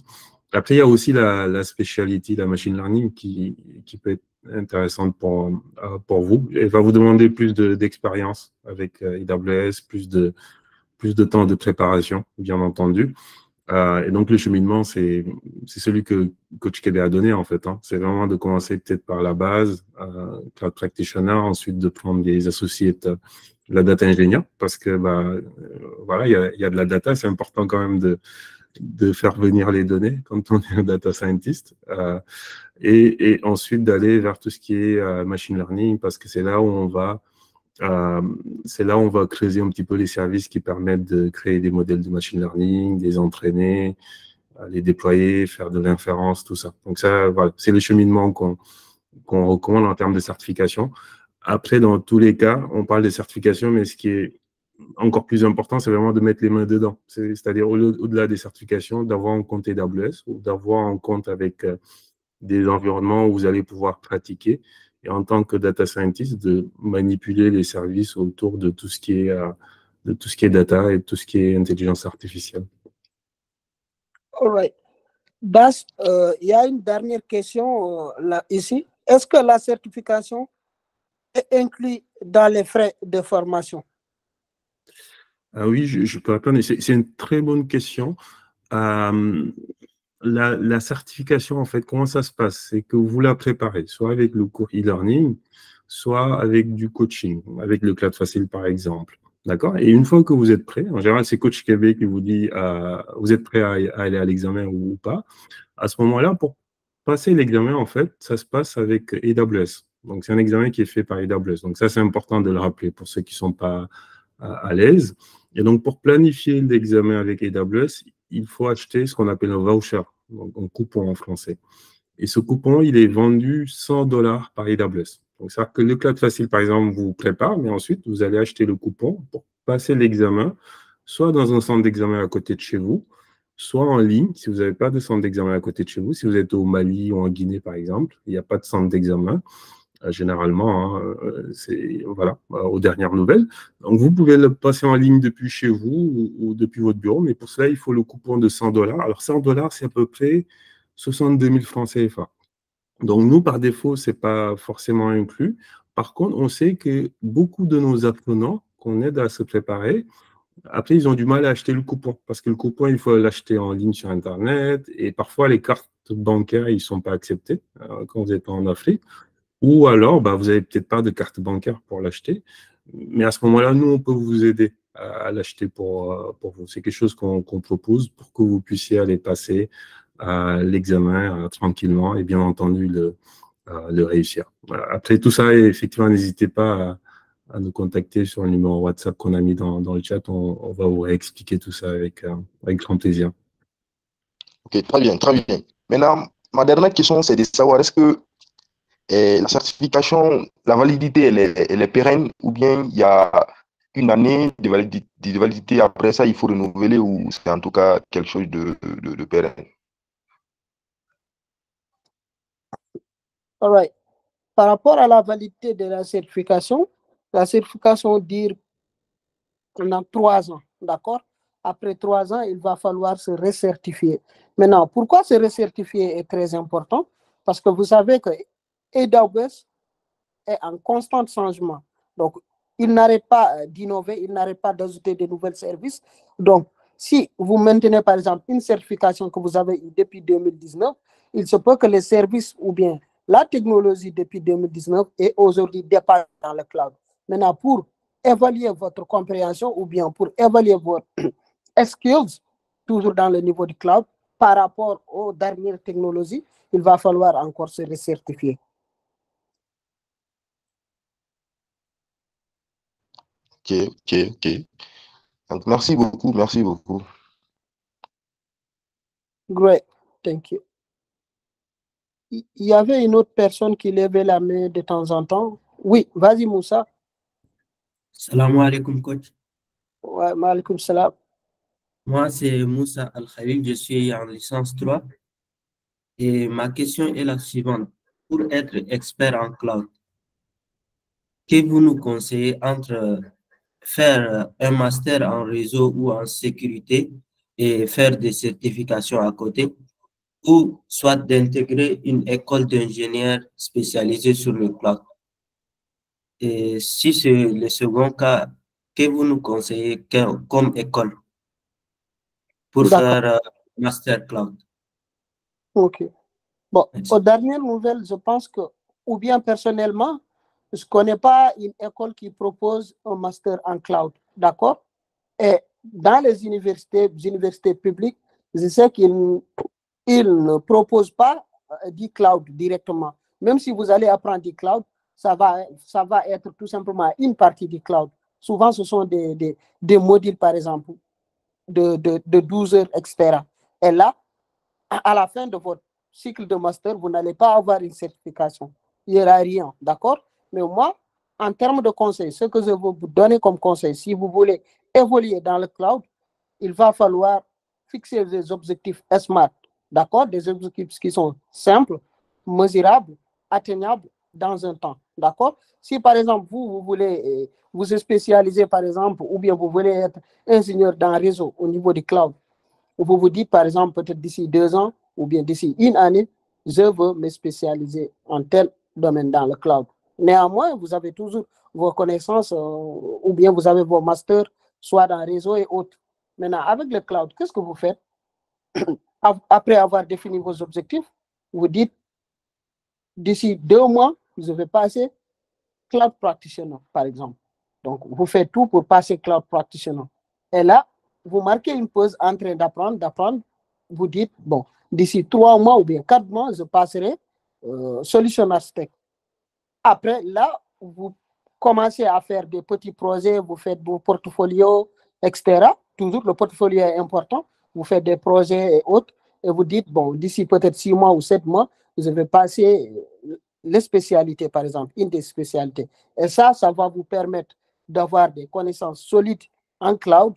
Après, il y a aussi la spécialité, la machine learning qui peut être intéressante pour vous. Elle va vous demander plus d'expérience avec AWS, plus de temps de préparation, bien entendu. Et donc, le cheminement, c'est celui que Coach Kebe a donné, en fait. Hein. C'est vraiment de commencer peut-être par la base, Cloud Practitioner, ensuite de prendre des associés la data engineer, parce que, voilà, il y a de la data, c'est important quand même de faire venir les données quand on est un data scientist. Et ensuite d'aller vers tout ce qui est machine learning, parce que c'est là où on va creuser un petit peu les services qui permettent de créer des modèles de machine learning, les entraîner, les déployer, faire de l'inférence, tout ça. Donc ça, voilà, c'est le cheminement qu'on recommande en termes de certification. Après, dans tous les cas, on parle de certification, mais ce qui est encore plus important, c'est vraiment de mettre les mains dedans. C'est-à-dire, au-delà des certifications, d'avoir un compte AWS ou d'avoir un compte avec des environnements où vous allez pouvoir pratiquer. Et en tant que data scientist, de manipuler les services autour de tout ce qui est data et tout ce qui est intelligence artificielle. All right. Bass, il y a une dernière question là, ici. Est-ce que la certification est inclue dans les frais de formation? Ah oui, je peux répondre. C'est une très bonne question. La certification, en fait, comment ça se passe? C'est que vous la préparez, soit avec le cours e-learning, soit avec du coaching, avec le Cloud Facile, par exemple. D'accord? Et une fois que vous êtes prêt, en général, c'est Coach Kebe qui vous dit vous êtes prêt à aller à l'examen ou pas. À ce moment-là, pour passer l'examen, en fait, ça se passe avec AWS. Donc, c'est un examen qui est fait par AWS. Donc, ça, c'est important de le rappeler pour ceux qui ne sont pas à l'aise. Et donc, pour planifier l'examen avec AWS, il faut acheter ce qu'on appelle un voucher, donc un coupon en français. Et ce coupon, il est vendu $100 par AWS. Donc, c'est-à-dire que le Cloud Facile, par exemple, vous prépare, mais ensuite, vous allez acheter le coupon pour passer l'examen, soit dans un centre d'examen à côté de chez vous, soit en ligne, si vous n'avez pas de centre d'examen à côté de chez vous. Si vous êtes au Mali ou en Guinée, par exemple, il n'y a pas de centre d'examen. Généralement, hein, c'est voilà, aux dernières nouvelles. Donc, vous pouvez le passer en ligne depuis chez vous ou depuis votre bureau, mais pour cela, il faut le coupon de $100. Alors, $100, c'est à peu près 62 000 francs CFA. Donc, nous, par défaut, ce n'est pas forcément inclus. Par contre, on sait que beaucoup de nos apprenants qu'on aide à se préparer, après, ils ont du mal à acheter le coupon parce que le coupon, il faut l'acheter en ligne sur Internet et parfois, les cartes bancaires, ils ne sont pas acceptées quand vous êtes en Afrique. Ou alors, vous n'avez peut-être pas de carte bancaire pour l'acheter. Mais à ce moment-là, nous, on peut vous aider à l'acheter pour vous. C'est quelque chose qu'on propose pour que vous puissiez aller passer l'examen tranquillement et bien entendu le réussir. Voilà. Après tout ça, effectivement, n'hésitez pas à nous contacter sur le numéro WhatsApp qu'on a mis dans le chat. On va vous réexpliquer tout ça avec grand plaisir. Ok, très bien, très bien. Maintenant, ma dernière question, c'est de savoir, est-ce que la certification, la validité, elle est pérenne ou bien il y a une année de validité. Après ça, il faut renouveler ou c'est en tout cas quelque chose de pérenne? All right. Par rapport à la validité de la certification dire pendant 3 ans, d'accord? Après 3 ans, il va falloir se recertifier. Maintenant, pourquoi se recertifier est très important? Parce que vous savez que AWS est en constant changement. Donc, il n'arrête pas d'innover, il n'arrête pas d'ajouter de nouveaux services. Donc, si vous maintenez par exemple une certification que vous avez eue depuis 2019, il se peut que les services ou bien la technologie depuis 2019 est aujourd'hui dépassée dans le cloud. Maintenant, pour évaluer votre compréhension ou bien pour évaluer vos skills, toujours dans le niveau du cloud, par rapport aux dernières technologies, il va falloir encore se recertifier. Ok. Donc, merci beaucoup. Great, thank you. Il y avait une autre personne qui levait la main de temps en temps. Oui, vas-y Moussa. Salam alaikum, coach. Ouais, maalaikum salam. Moi, c'est Moussa Al-Khalil, je suis en licence 3. Et ma question est la suivante. Pour être expert en cloud, que vous nous conseillez entre faire un master en réseau ou en sécurité et faire des certifications à côté, ou soit d'intégrer une école d'ingénieurs spécialisée sur le cloud? Et si c'est le second cas, que vous nous conseillez comme école pour faire master cloud? Ok. Bon, aux dernières nouvelles, je pense que, ou bien personnellement, je ne connais pas une école qui propose un master en cloud, d'accord? Et dans les universités publiques, je sais qu'ils ne proposent pas du cloud directement. Même si vous allez apprendre du cloud, ça va être tout simplement une partie du cloud. Souvent, ce sont des modules, par exemple, de 12 heures, etc. Et là, à la fin de votre cycle de master, vous n'allez pas avoir une certification. Il n'y aura rien, d'accord? Mais moi, en termes de conseils, ce que je veux vous donner comme conseil, si vous voulez évoluer dans le cloud, il va falloir fixer des objectifs SMART, d'accord? Des objectifs qui sont simples, mesurables, atteignables dans un temps, d'accord? Si par exemple, vous voulez vous spécialiser, par exemple, ou bien vous voulez être ingénieur dans un réseau au niveau du cloud, vous vous dites, par exemple, peut-être d'ici 2 ans ou bien d'ici une année, je veux me spécialiser en tel domaine dans le cloud. Néanmoins, vous avez toujours vos connaissances ou bien vous avez vos masters, soit dans le réseau et autres. Maintenant, avec le cloud, qu'est-ce que vous faites? Après avoir défini vos objectifs, vous dites, d'ici 2 mois, je vais passer cloud practitioner, par exemple. Donc, vous faites tout pour passer cloud practitioner. Et là, vous marquez une pause en train d'apprendre. Vous dites, bon, d'ici 3 mois ou bien 4 mois, je passerai solution architect. Après, là, vous commencez à faire des petits projets, vous faites vos portfolios, etc. Toujours, le portfolio est important. Vous faites des projets et autres. Et vous dites, bon, d'ici peut-être 6 mois ou 7 mois, je vais passer les spécialités, par exemple, une des spécialités. Et ça va vous permettre d'avoir des connaissances solides en cloud,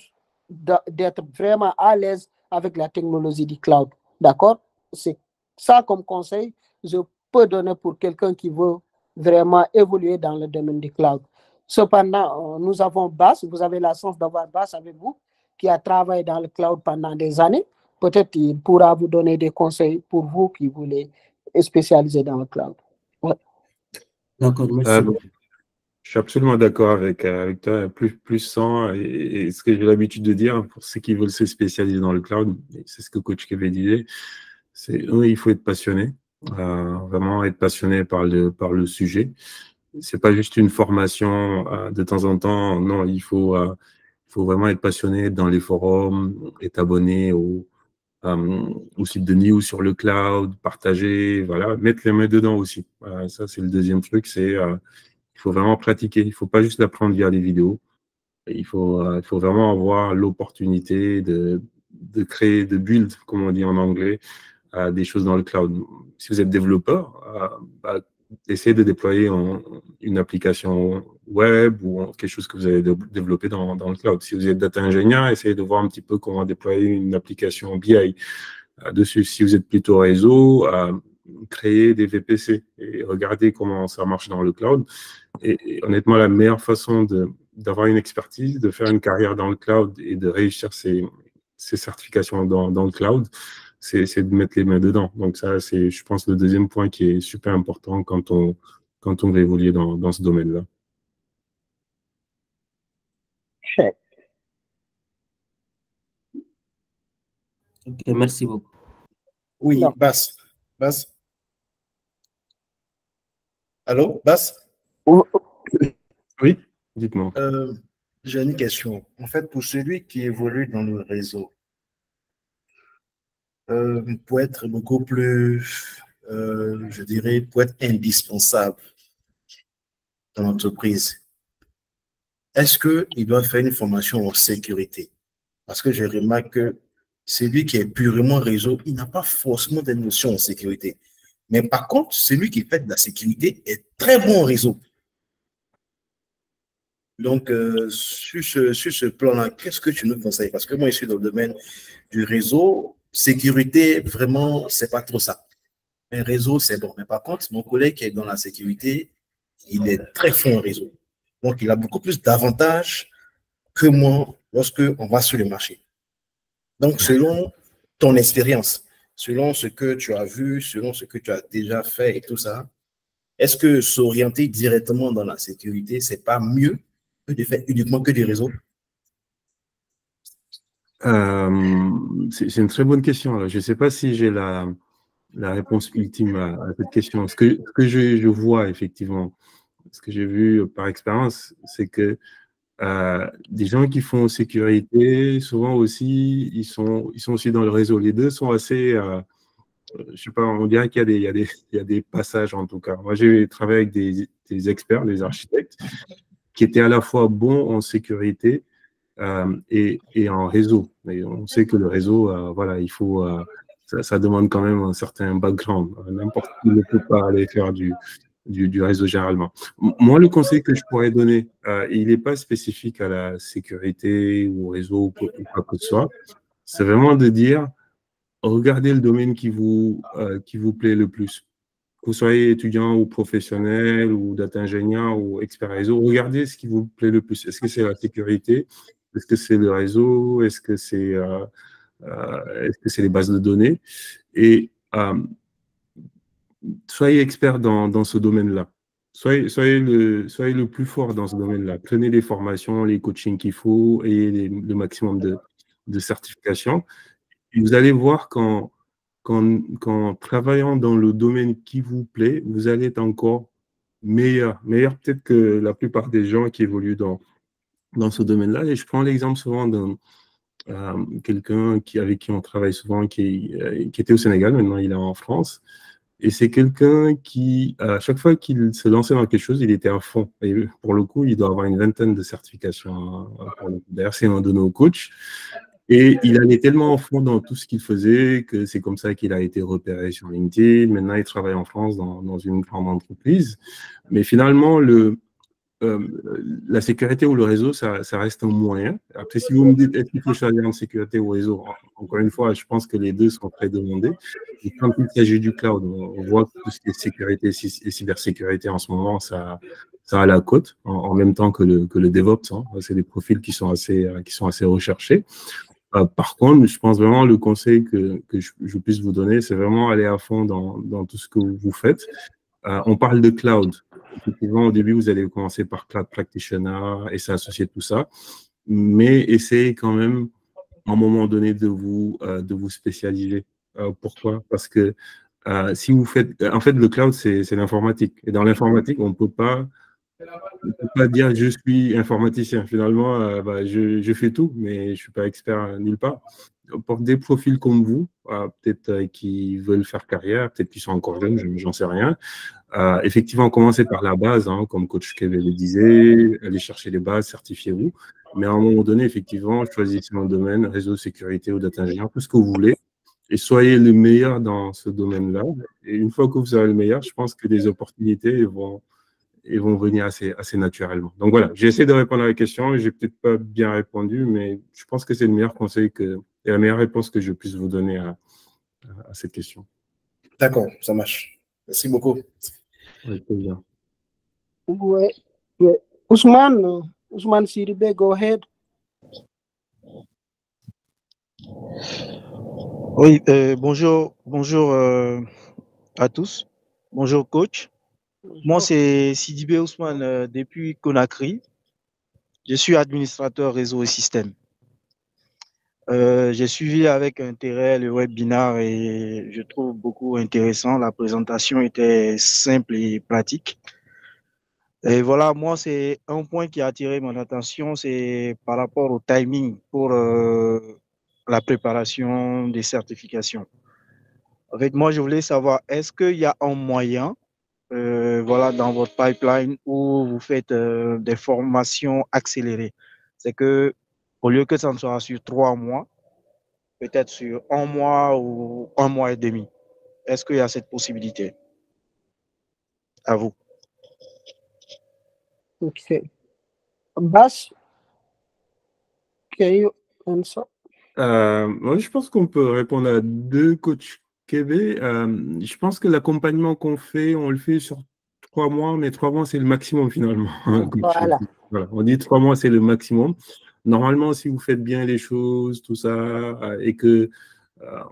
d'être vraiment à l'aise avec la technologie du cloud. D'accord? C'est ça comme conseil je peux donner pour quelqu'un qui veut vraiment évoluer dans le domaine du cloud. Cependant, nous avons Bass, vous avez la chance d'avoir Bass avec vous, qui a travaillé dans le cloud pendant des années. Peut-être qu'il pourra vous donner des conseils pour vous qui voulez spécialiser dans le cloud. Ouais. D'accord, merci. Je suis absolument d'accord avec toi, plus 100, et ce que j'ai l'habitude de dire pour ceux qui veulent se spécialiser dans le cloud, c'est ce que Coach Kevin disait, il faut être passionné, vraiment être passionné par le sujet. C'est pas juste une formation de temps en temps, non, il faut vraiment être passionné, être dans les forums, être abonné au site de News sur le cloud, partager, voilà, mettre les mains dedans aussi. Ça, c'est le deuxième truc, c'est il faut vraiment pratiquer. Il ne faut pas juste l'apprendre via les vidéos. Il faut vraiment avoir l'opportunité de créer, de build, comme on dit en anglais, des choses dans le cloud. Si vous êtes développeur, essayez de déployer une application web ou quelque chose que vous allez développer dans le cloud. Si vous êtes data ingénieur, essayez de voir un petit peu comment déployer une application BI dessus. Si vous êtes plutôt réseau, créez des VPC et regardez comment ça marche dans le cloud. Et honnêtement, la meilleure façon d'avoir une expertise, de faire une carrière dans le cloud et de réussir ces certifications dans le cloud, c'est de mettre les mains dedans. Donc ça, c'est, je pense, le deuxième point qui est super important quand on veut évoluer dans ce domaine-là. Ok, merci beaucoup. Oui, Bass. Bass. Allô, Bass? Oui, dites-moi. J'ai une question. En fait, pour celui qui évolue dans le réseau, pour être beaucoup plus, je dirais, pour être indispensable dans l'entreprise, est-ce qu'il doit faire une formation en sécurité? Parce que je remarque que celui qui est purement réseau, il n'a pas forcément des notions en sécurité. Mais par contre, celui qui fait de la sécurité est très bon en réseau. Donc, sur ce plan-là, qu'est-ce que tu nous conseilles? Parce que moi, je suis dans le domaine du réseau. Sécurité, vraiment, c'est pas trop ça. Un réseau, c'est bon. Mais par contre, mon collègue qui est dans la sécurité, il est très fort en réseau. Donc, il a beaucoup plus d'avantages que moi lorsqu'on va sur le marché. Donc, selon ton expérience, selon ce que tu as vu, selon ce que tu as déjà fait et tout ça, est-ce que s'orienter directement dans la sécurité, c'est pas mieux que de faire uniquement que des réseaux? C'est une très bonne question. Je ne sais pas si j'ai la réponse ultime à cette question. Ce que je vois effectivement, ce que j'ai vu par expérience, c'est que des gens qui font sécurité, souvent aussi, ils sont aussi dans le réseau. Les deux sont assez, je sais pas, on dirait qu'il y a des passages en tout cas. Moi, j'ai travaillé avec des experts, des architectes, qui étaient à la fois bons en sécurité et en réseau. Et on sait que le réseau, voilà, il faut, ça demande quand même un certain background. N'importe qui ne peut pas aller faire du réseau généralement. Moi, le conseil que je pourrais donner, il n'est pas spécifique à la sécurité ou au réseau ou quoi que ce soit. C'est vraiment de dire, regardez le domaine qui vous plaît le plus. Que vous soyez étudiant ou professionnel ou data ingénieur ou expert réseau, regardez ce qui vous plaît le plus. Est-ce que c'est la sécurité? Est-ce que c'est le réseau? Est-ce que c'est les bases de données? Et soyez expert dans ce domaine-là. Soyez le plus fort dans ce domaine-là. Prenez les formations, les coachings qu'il faut et le maximum de certifications. Et vous allez voir qu'en travaillant dans le domaine qui vous plaît, vous allez être encore meilleur peut-être que la plupart des gens qui évoluent dans ce domaine-là. Et je prends l'exemple souvent d'un quelqu'un avec qui on travaille souvent, qui était au Sénégal, maintenant il est en France. Et c'est quelqu'un qui, à chaque fois qu'il se lançait dans quelque chose, il était à fond. Et pour le coup, il doit avoir une vingtaine de certifications. D'ailleurs, c'est un de nos coachs. Et il allait tellement en fond dans tout ce qu'il faisait que c'est comme ça qu'il a été repéré sur LinkedIn. Maintenant, il travaille en France dans une grande entreprise. Mais finalement, la sécurité ou le réseau, ça reste un moyen. Après, si vous me dites, est-ce qu'il faut choisir entre sécurité ou réseau? Encore une fois, je pense que les deux sont très demandés. Et quand il s'agit du cloud, on voit que tout ce qui est sécurité et cybersécurité en ce moment, ça a la cote, en même temps que le DevOps. Hein. C'est des profils qui sont assez recherchés. Par contre, je pense vraiment le conseil que je puisse vous donner, c'est vraiment aller à fond dans tout ce que vous faites. On parle de cloud. Effectivement, au début, vous allez commencer par Cloud Practitioner et s'associer tout ça. Mais essayez quand même, à un moment donné, de vous spécialiser. Pourquoi? Parce que si vous faites... En fait, le cloud, c'est l'informatique. Et dans l'informatique, on ne peut pas dire je suis informaticien. Finalement, je fais tout, mais je ne suis pas expert nulle part. Pour des profils comme vous, peut-être qui veulent faire carrière, peut-être qu'ils sont encore jeunes, j'en sais rien. Effectivement, commencez par la base, hein, comme coach Kevin le disait, allez chercher les bases, certifiez-vous. Mais à un moment donné, effectivement, choisissez un domaine, réseau, sécurité ou data ingénieur, tout ce que vous voulez. et soyez le meilleur dans ce domaine-là. Et une fois que vous serez le meilleur, je pense que des opportunités vont venir assez naturellement. Donc voilà, j'ai essayé de répondre à la question. Je n'ai peut-être pas bien répondu, mais je pense que c'est le meilleur conseil et la meilleure réponse que je puisse vous donner à cette question. D'accord, ça marche. Merci beaucoup. Avec plaisir. Ouais. Ousmane Siribe, go ahead. Oui, bonjour à tous. Bonjour coach. Moi, c'est Sidibé Ousmane depuis Conakry. Je suis administrateur réseau et système. J'ai suivi avec intérêt le webinaire et je trouve beaucoup intéressant. La présentation était simple et pratique. Et voilà, moi, c'est un point qui a attiré mon attention, c'est par rapport au timing pour la préparation des certifications. En fait, moi, je voulais savoir, est-ce qu'il y a un moyen, voilà, dans votre pipeline où vous faites des formations accélérées? C'est que, au lieu que ça ne soit sur 3 mois, peut-être sur 1 mois ou 1 mois et demi. Est-ce qu'il y a cette possibilité? À vous. Ok. Bash, can you answer? Moi, je pense qu'on peut répondre à deux coachs Québec. Je pense que l'accompagnement qu'on fait, on le fait sur 3 mois, mais 3 mois, c'est le maximum finalement. Voilà. Voilà. On dit 3 mois, c'est le maximum. Normalement, si vous faites bien les choses, tout ça, et que,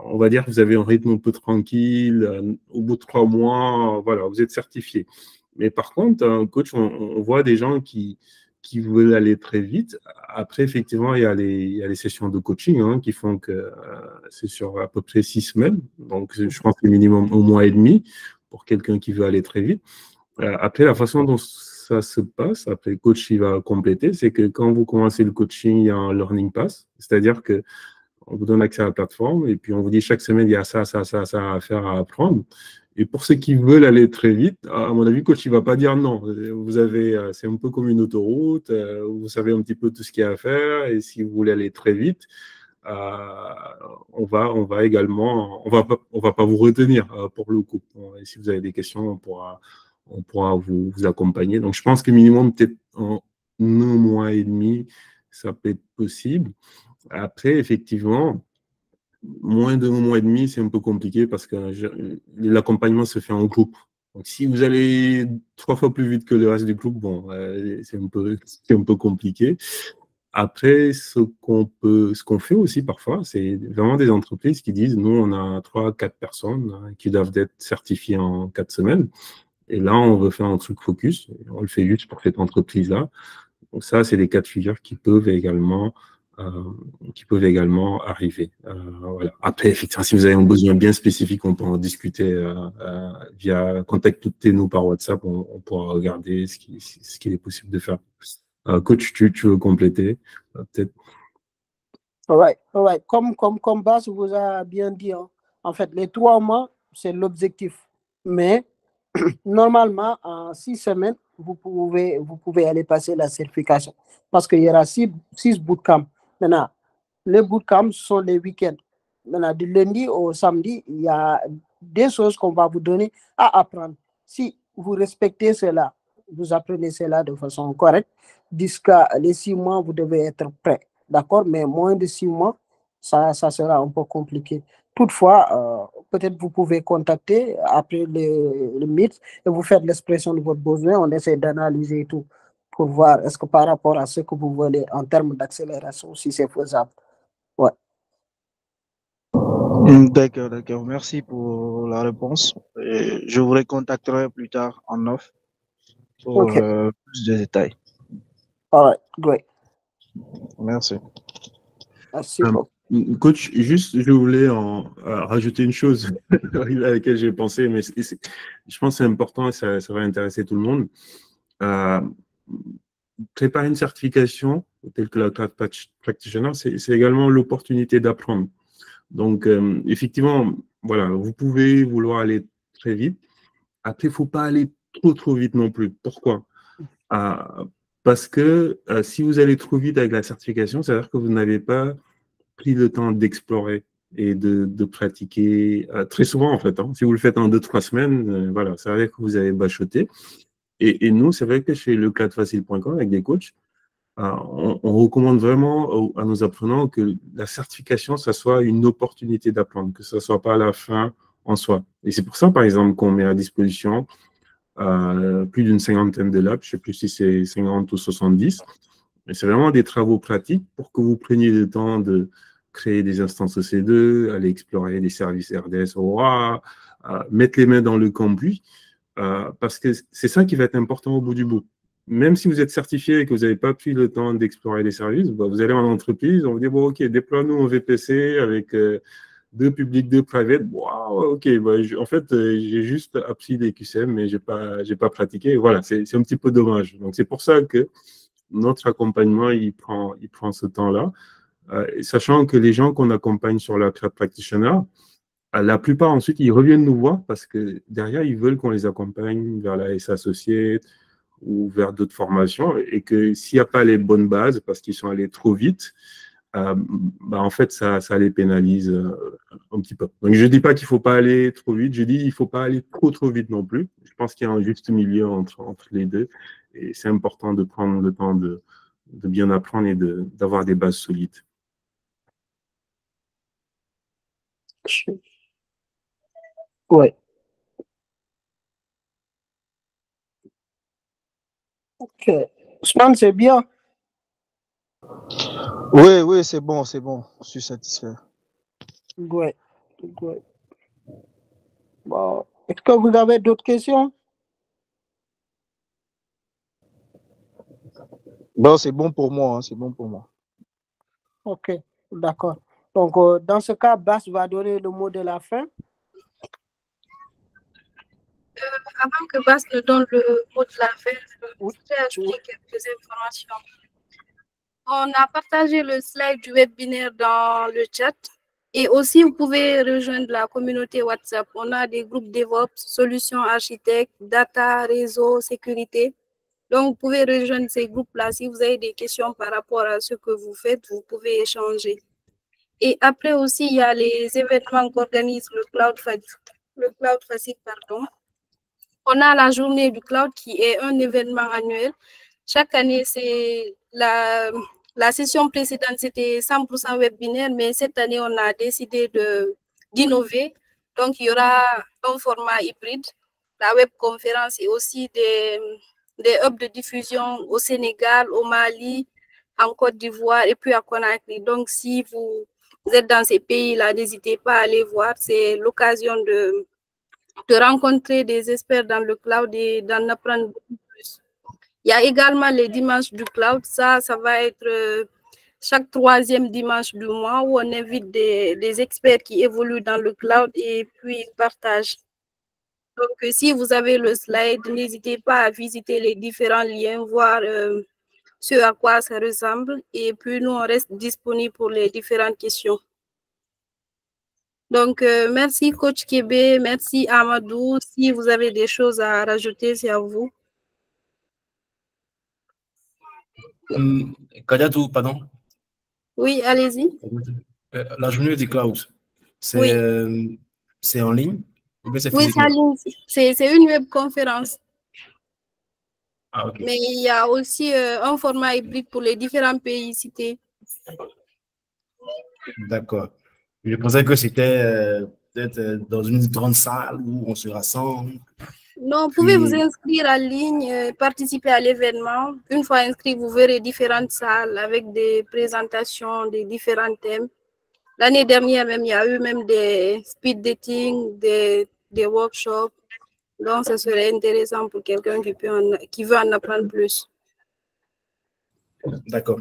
on va dire que vous avez un rythme un peu tranquille, au bout de 3 mois, voilà, vous êtes certifié. Mais par contre, un coach, on voit des gens qui veulent aller très vite. Après, effectivement, il y a les sessions de coaching hein, qui font que c'est sur à peu près 6 semaines. Donc, je pense que c'est minimum 1 mois et demi pour quelqu'un qui veut aller très vite. Après, la façon dont ça se passe, après le coach, il va compléter, c'est que quand vous commencez le coaching, il y a un learning pass. C'est-à-dire que on vous donne accès à la plateforme et puis on vous dit chaque semaine, il y a ça à faire, à apprendre. Et pour ceux qui veulent aller très vite, à mon avis, coach, il ne va pas dire non. Vous avez, c'est un peu comme une autoroute, vous savez un petit peu tout ce qu'il y a à faire et si vous voulez aller très vite, on va également, on va pas vous retenir pour le coup. Et si vous avez des questions, on pourra vous accompagner. Donc, je pense que minimum, peut-être en 1 mois et demi, ça peut être possible. Après, effectivement, moins de 1 mois et demi, c'est un peu compliqué parce que l'accompagnement se fait en groupe. Donc, si vous allez 3 fois plus vite que le reste du groupe, bon, c'est un peu compliqué. Après, ce qu'on fait aussi parfois, c'est vraiment des entreprises qui disent, nous, on a 3-4 personnes hein, qui doivent être certifiées en 4 semaines. Et là, on veut faire un truc focus. On le fait juste pour cette entreprise-là. Donc ça, c'est des cas de figure qui peuvent également arriver. Voilà. Après, effectivement, si vous avez un besoin bien spécifique, on peut en discuter contactez-nous par WhatsApp, on pourra regarder ce qu'il est possible de faire. Coach, tu veux compléter peut-être? All right. Comme Bass vous a bien dit, hein, en fait, les 3 mois, c'est l'objectif. Mais normalement, en 6 semaines, vous pouvez aller passer la certification parce qu'il y aura 6 bootcamps. Maintenant, les bootcamps sont les week-ends. Maintenant, du lundi au samedi, il y a des choses qu'on va vous donner à apprendre. Si vous respectez cela, vous apprenez cela de façon correcte, jusqu'à les 6 mois, vous devez être prêt. D'accord? Mais moins de 6 mois, ça sera un peu compliqué. Toutefois, peut-être vous pouvez contacter après le meet et vous faites l'expression de votre besoin. On essaie d'analyser tout pour voir est-ce que par rapport à ce que vous voulez en termes d'accélération, si c'est faisable. Ouais. D'accord. Merci pour la réponse. Et je vous recontacterai plus tard en off pour plus de détails. All right, great. Merci. Merci. Coach, juste, je voulais rajouter une chose à laquelle j'ai pensé, mais je pense que c'est important et ça va intéresser tout le monde. Préparer une certification, telle que la Cloud Practitioner, c'est également l'opportunité d'apprendre. Donc, effectivement, voilà, vous pouvez vouloir aller très vite. Après, il ne faut pas aller trop vite non plus. Pourquoi? Parce que si vous allez trop vite avec la certification, ça veut dire que vous n'avez pas pris le temps d'explorer et de pratiquer très souvent, en fait. Hein. Si vous le faites en 2-3 semaines, voilà, c'est vrai que vous avez bachoté. Et nous, c'est vrai que chez lecladfacile.com, avec des coachs, on recommande vraiment à nos apprenants que la certification, ça soit une opportunité d'apprendre, que ce ne soit pas la fin en soi. Et c'est pour ça, par exemple, qu'on met à disposition plus d'une 50aine de labs, je ne sais plus si c'est 50 ou 70. Et c'est vraiment des travaux pratiques pour que vous preniez le temps de créer des instances EC2, aller explorer des services RDS Aura, mettre les mains dans le cambouis, parce que c'est ça qui va être important au bout du bout. Même si vous êtes certifié et que vous n'avez pas pris le temps d'explorer les services, bah, vous allez en entreprise, on vous dit, bon, OK, déploie-nous un VPC avec 2 publics, 2 private. Wow, OK, bah, en fait, j'ai juste appris des QCM, mais je n'ai pas pratiqué. Voilà, c'est un petit peu dommage. Donc, c'est pour ça que notre accompagnement, il prend ce temps-là. Sachant que les gens qu'on accompagne sur la Cloud Practitioner, la plupart ensuite, ils reviennent nous voir parce que derrière, ils veulent qu'on les accompagne vers la S Associate ou vers d'autres formations et que s'il n'y a pas les bonnes bases parce qu'ils sont allés trop vite, bah en fait, ça les pénalise un petit peu. Donc, je ne dis pas qu'il ne faut pas aller trop vite, je dis qu'il ne faut pas aller trop vite non plus. Je pense qu'il y a un juste milieu entre les deux et c'est important de prendre le temps de bien apprendre et d'avoir des bases solides. Oui. Ok. Ousmane, c'est bien. Oui, c'est bon, je suis satisfait. Oui. Bon. Est-ce que vous avez d'autres questions? Bon, c'est bon pour moi, hein, c'est bon pour moi. Ok, d'accord. Donc, dans ce cas, Bas va donner le mot de la fin. Avant que Bas ne donne le mot de la fin, je voudrais ajouter quelques informations. On a partagé le slide du webinaire dans le chat et aussi vous pouvez rejoindre la communauté WhatsApp. On a des groupes DevOps, solutions architectes, data, réseau, sécurité. Donc, vous pouvez rejoindre ces groupes-là. Si vous avez des questions par rapport à ce que vous faites, vous pouvez échanger. Et après aussi, il y a les événements qu'organise le Cloud Facile. On a la journée du Cloud qui est un événement annuel. Chaque année, c'est la session précédente, c'était 100% webinaire, mais cette année, on a décidé d'innover. Donc, il y aura un format hybride, la webconférence et aussi des hubs de diffusion au Sénégal, au Mali, en Côte d'Ivoire et puis à Conakry. Donc, si vous êtes dans ces pays-là, n'hésitez pas à aller voir. C'est l'occasion de rencontrer des experts dans le cloud et d'en apprendre beaucoup plus. Il y a également les dimanches du cloud. Ça va être chaque 3e dimanche du mois où on invite des experts qui évoluent dans le cloud et puis ils partagent. Donc, si vous avez le slide, n'hésitez pas à visiter les différents liens, voir ce à quoi ça ressemble. Et puis, nous, on reste disponible pour les différentes questions. Donc, merci Coach Kébé, merci Amadou. Si vous avez des choses à rajouter, c'est à vous. Kadiatou, pardon. Oui, allez-y. La journée du cloud, c'est en ligne ou bien c'est physiquement? Oui, c'est en ligne. C'est une webconférence. Ah, ok. Mais il y a aussi un format hybride pour les différents pays cités. D'accord. Je pensais que c'était peut-être dans une grande salle où on se rassemble. Non, vous pouvez vous inscrire en ligne, participer à l'événement. Une fois inscrit, vous verrez différentes salles avec des présentations, des différents thèmes. L'année dernière, même, il y a eu même des speed dating, des workshops. Donc, ce serait intéressant pour quelqu'un qui veut en apprendre plus. D'accord.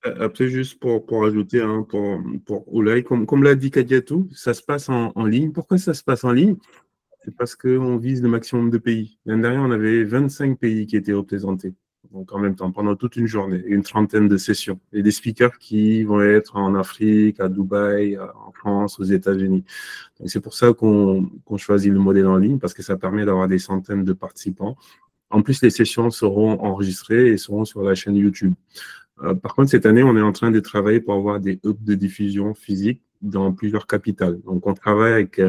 Après, juste pour ajouter, hein, pour Oulay, comme l'a dit Kadiatou, ça se passe en ligne. Pourquoi ça se passe en ligne? C'est parce qu'on vise le maximum de pays. L'année dernière, on avait 25 pays qui étaient représentés. Donc, en même temps, pendant toute une journée, une 30aine de sessions. Et des speakers qui vont être en Afrique, à Dubaï, en France, aux États-Unis. Donc, c'est pour ça qu'on choisit le modèle en ligne, parce que ça permet d'avoir des centaines de participants. En plus, les sessions seront enregistrées et seront sur la chaîne YouTube. Par contre, cette année, on est en train de travailler pour avoir des hubs de diffusion physique dans plusieurs capitales. Donc, on travaille avec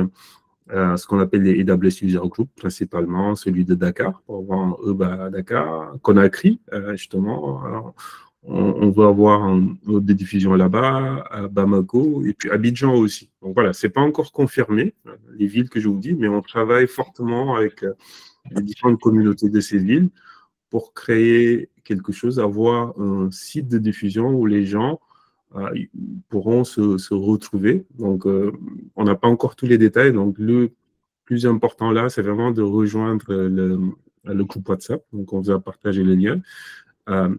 ce qu'on appelle les AWS User Group, principalement celui de Dakar, pour avoir un hub à Dakar, Conakry, justement. Alors, on va avoir un hub de diffusion là-bas, à Bamako, et puis Abidjan aussi. Donc voilà, ce n'est pas encore confirmé, les villes que je vous dis, mais on travaille fortement avec les différentes communautés de ces villes pour créer quelque chose, avoir un site de diffusion où les gens pourront se retrouver. Donc, on n'a pas encore tous les détails. Donc, le plus important là, c'est vraiment de rejoindre le groupe WhatsApp. Donc, on vous a partagé les liens.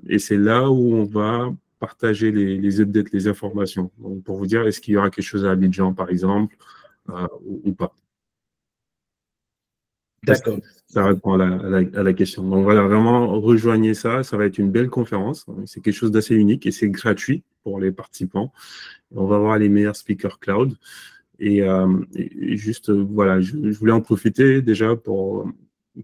Et c'est là où on va partager les updates, les informations. Donc, pour vous dire, est-ce qu'il y aura quelque chose à Abidjan, par exemple, ou pas. D'accord. Ça répond à la question. Donc voilà, vraiment, rejoignez ça. Ça va être une belle conférence. C'est quelque chose d'assez unique et c'est gratuit pour les participants. On va voir les meilleurs speakers cloud. Et juste, voilà, je voulais en profiter déjà pour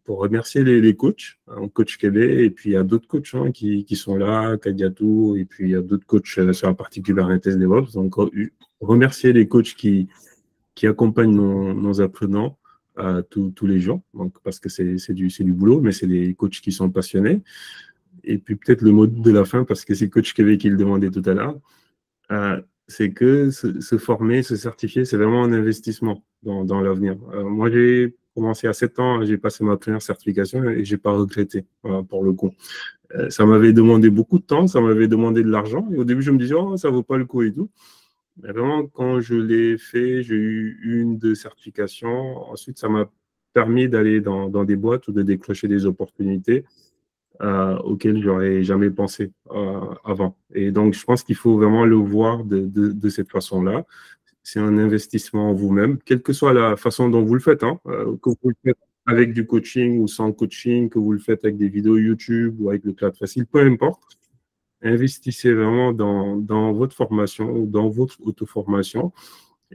remercier les coachs, coach Québec, et puis il y a d'autres coachs qui sont là, Kadiatou, et puis il y a d'autres coachs sur la partie Kubernetes DevOps. Donc, remercier les coachs qui accompagnent nos apprenants tous les jours, donc, parce que c'est du boulot, mais c'est des coachs qui sont passionnés. Et puis peut-être le mot de la fin, parce que c'est coach Québec qui le demandait tout à l'heure, c'est que se former, se certifier, c'est vraiment un investissement dans l'avenir. Moi, j'ai commencé à 7 ans, j'ai passé ma première certification et je n'ai pas regretté, pour le coup. Ça m'avait demandé beaucoup de temps, ça m'avait demandé de l'argent. Et au début, je me disais, oh, ça ne vaut pas le coup et tout. Mais vraiment, quand je l'ai fait, j'ai eu 1-2 certifications. Ensuite, ça m'a permis d'aller dans des boîtes ou de décrocher des opportunités auxquelles je n'aurais jamais pensé avant. Et donc, je pense qu'il faut vraiment le voir de cette façon-là. C'est un investissement en vous-même, quelle que soit la façon dont vous le faites, que vous le faites avec du coaching ou sans coaching, que vous le faites avec des vidéos YouTube ou avec le Cloud Facile, peu importe. Investissez vraiment dans votre formation ou dans votre auto-formation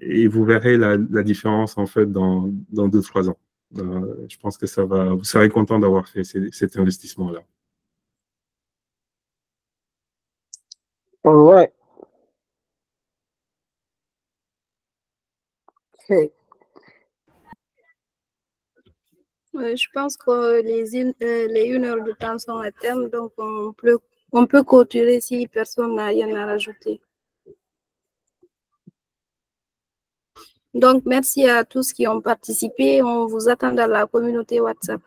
et vous verrez la différence en fait dans 2-3 ans. Je pense que vous serez content d'avoir fait cet investissement-là. All right. Okay. Je pense que les 1 heure de temps sont à terme, donc on peut clôturer si personne n'a rien à rajouter. Donc, merci à tous qui ont participé. On vous attend dans la communauté WhatsApp.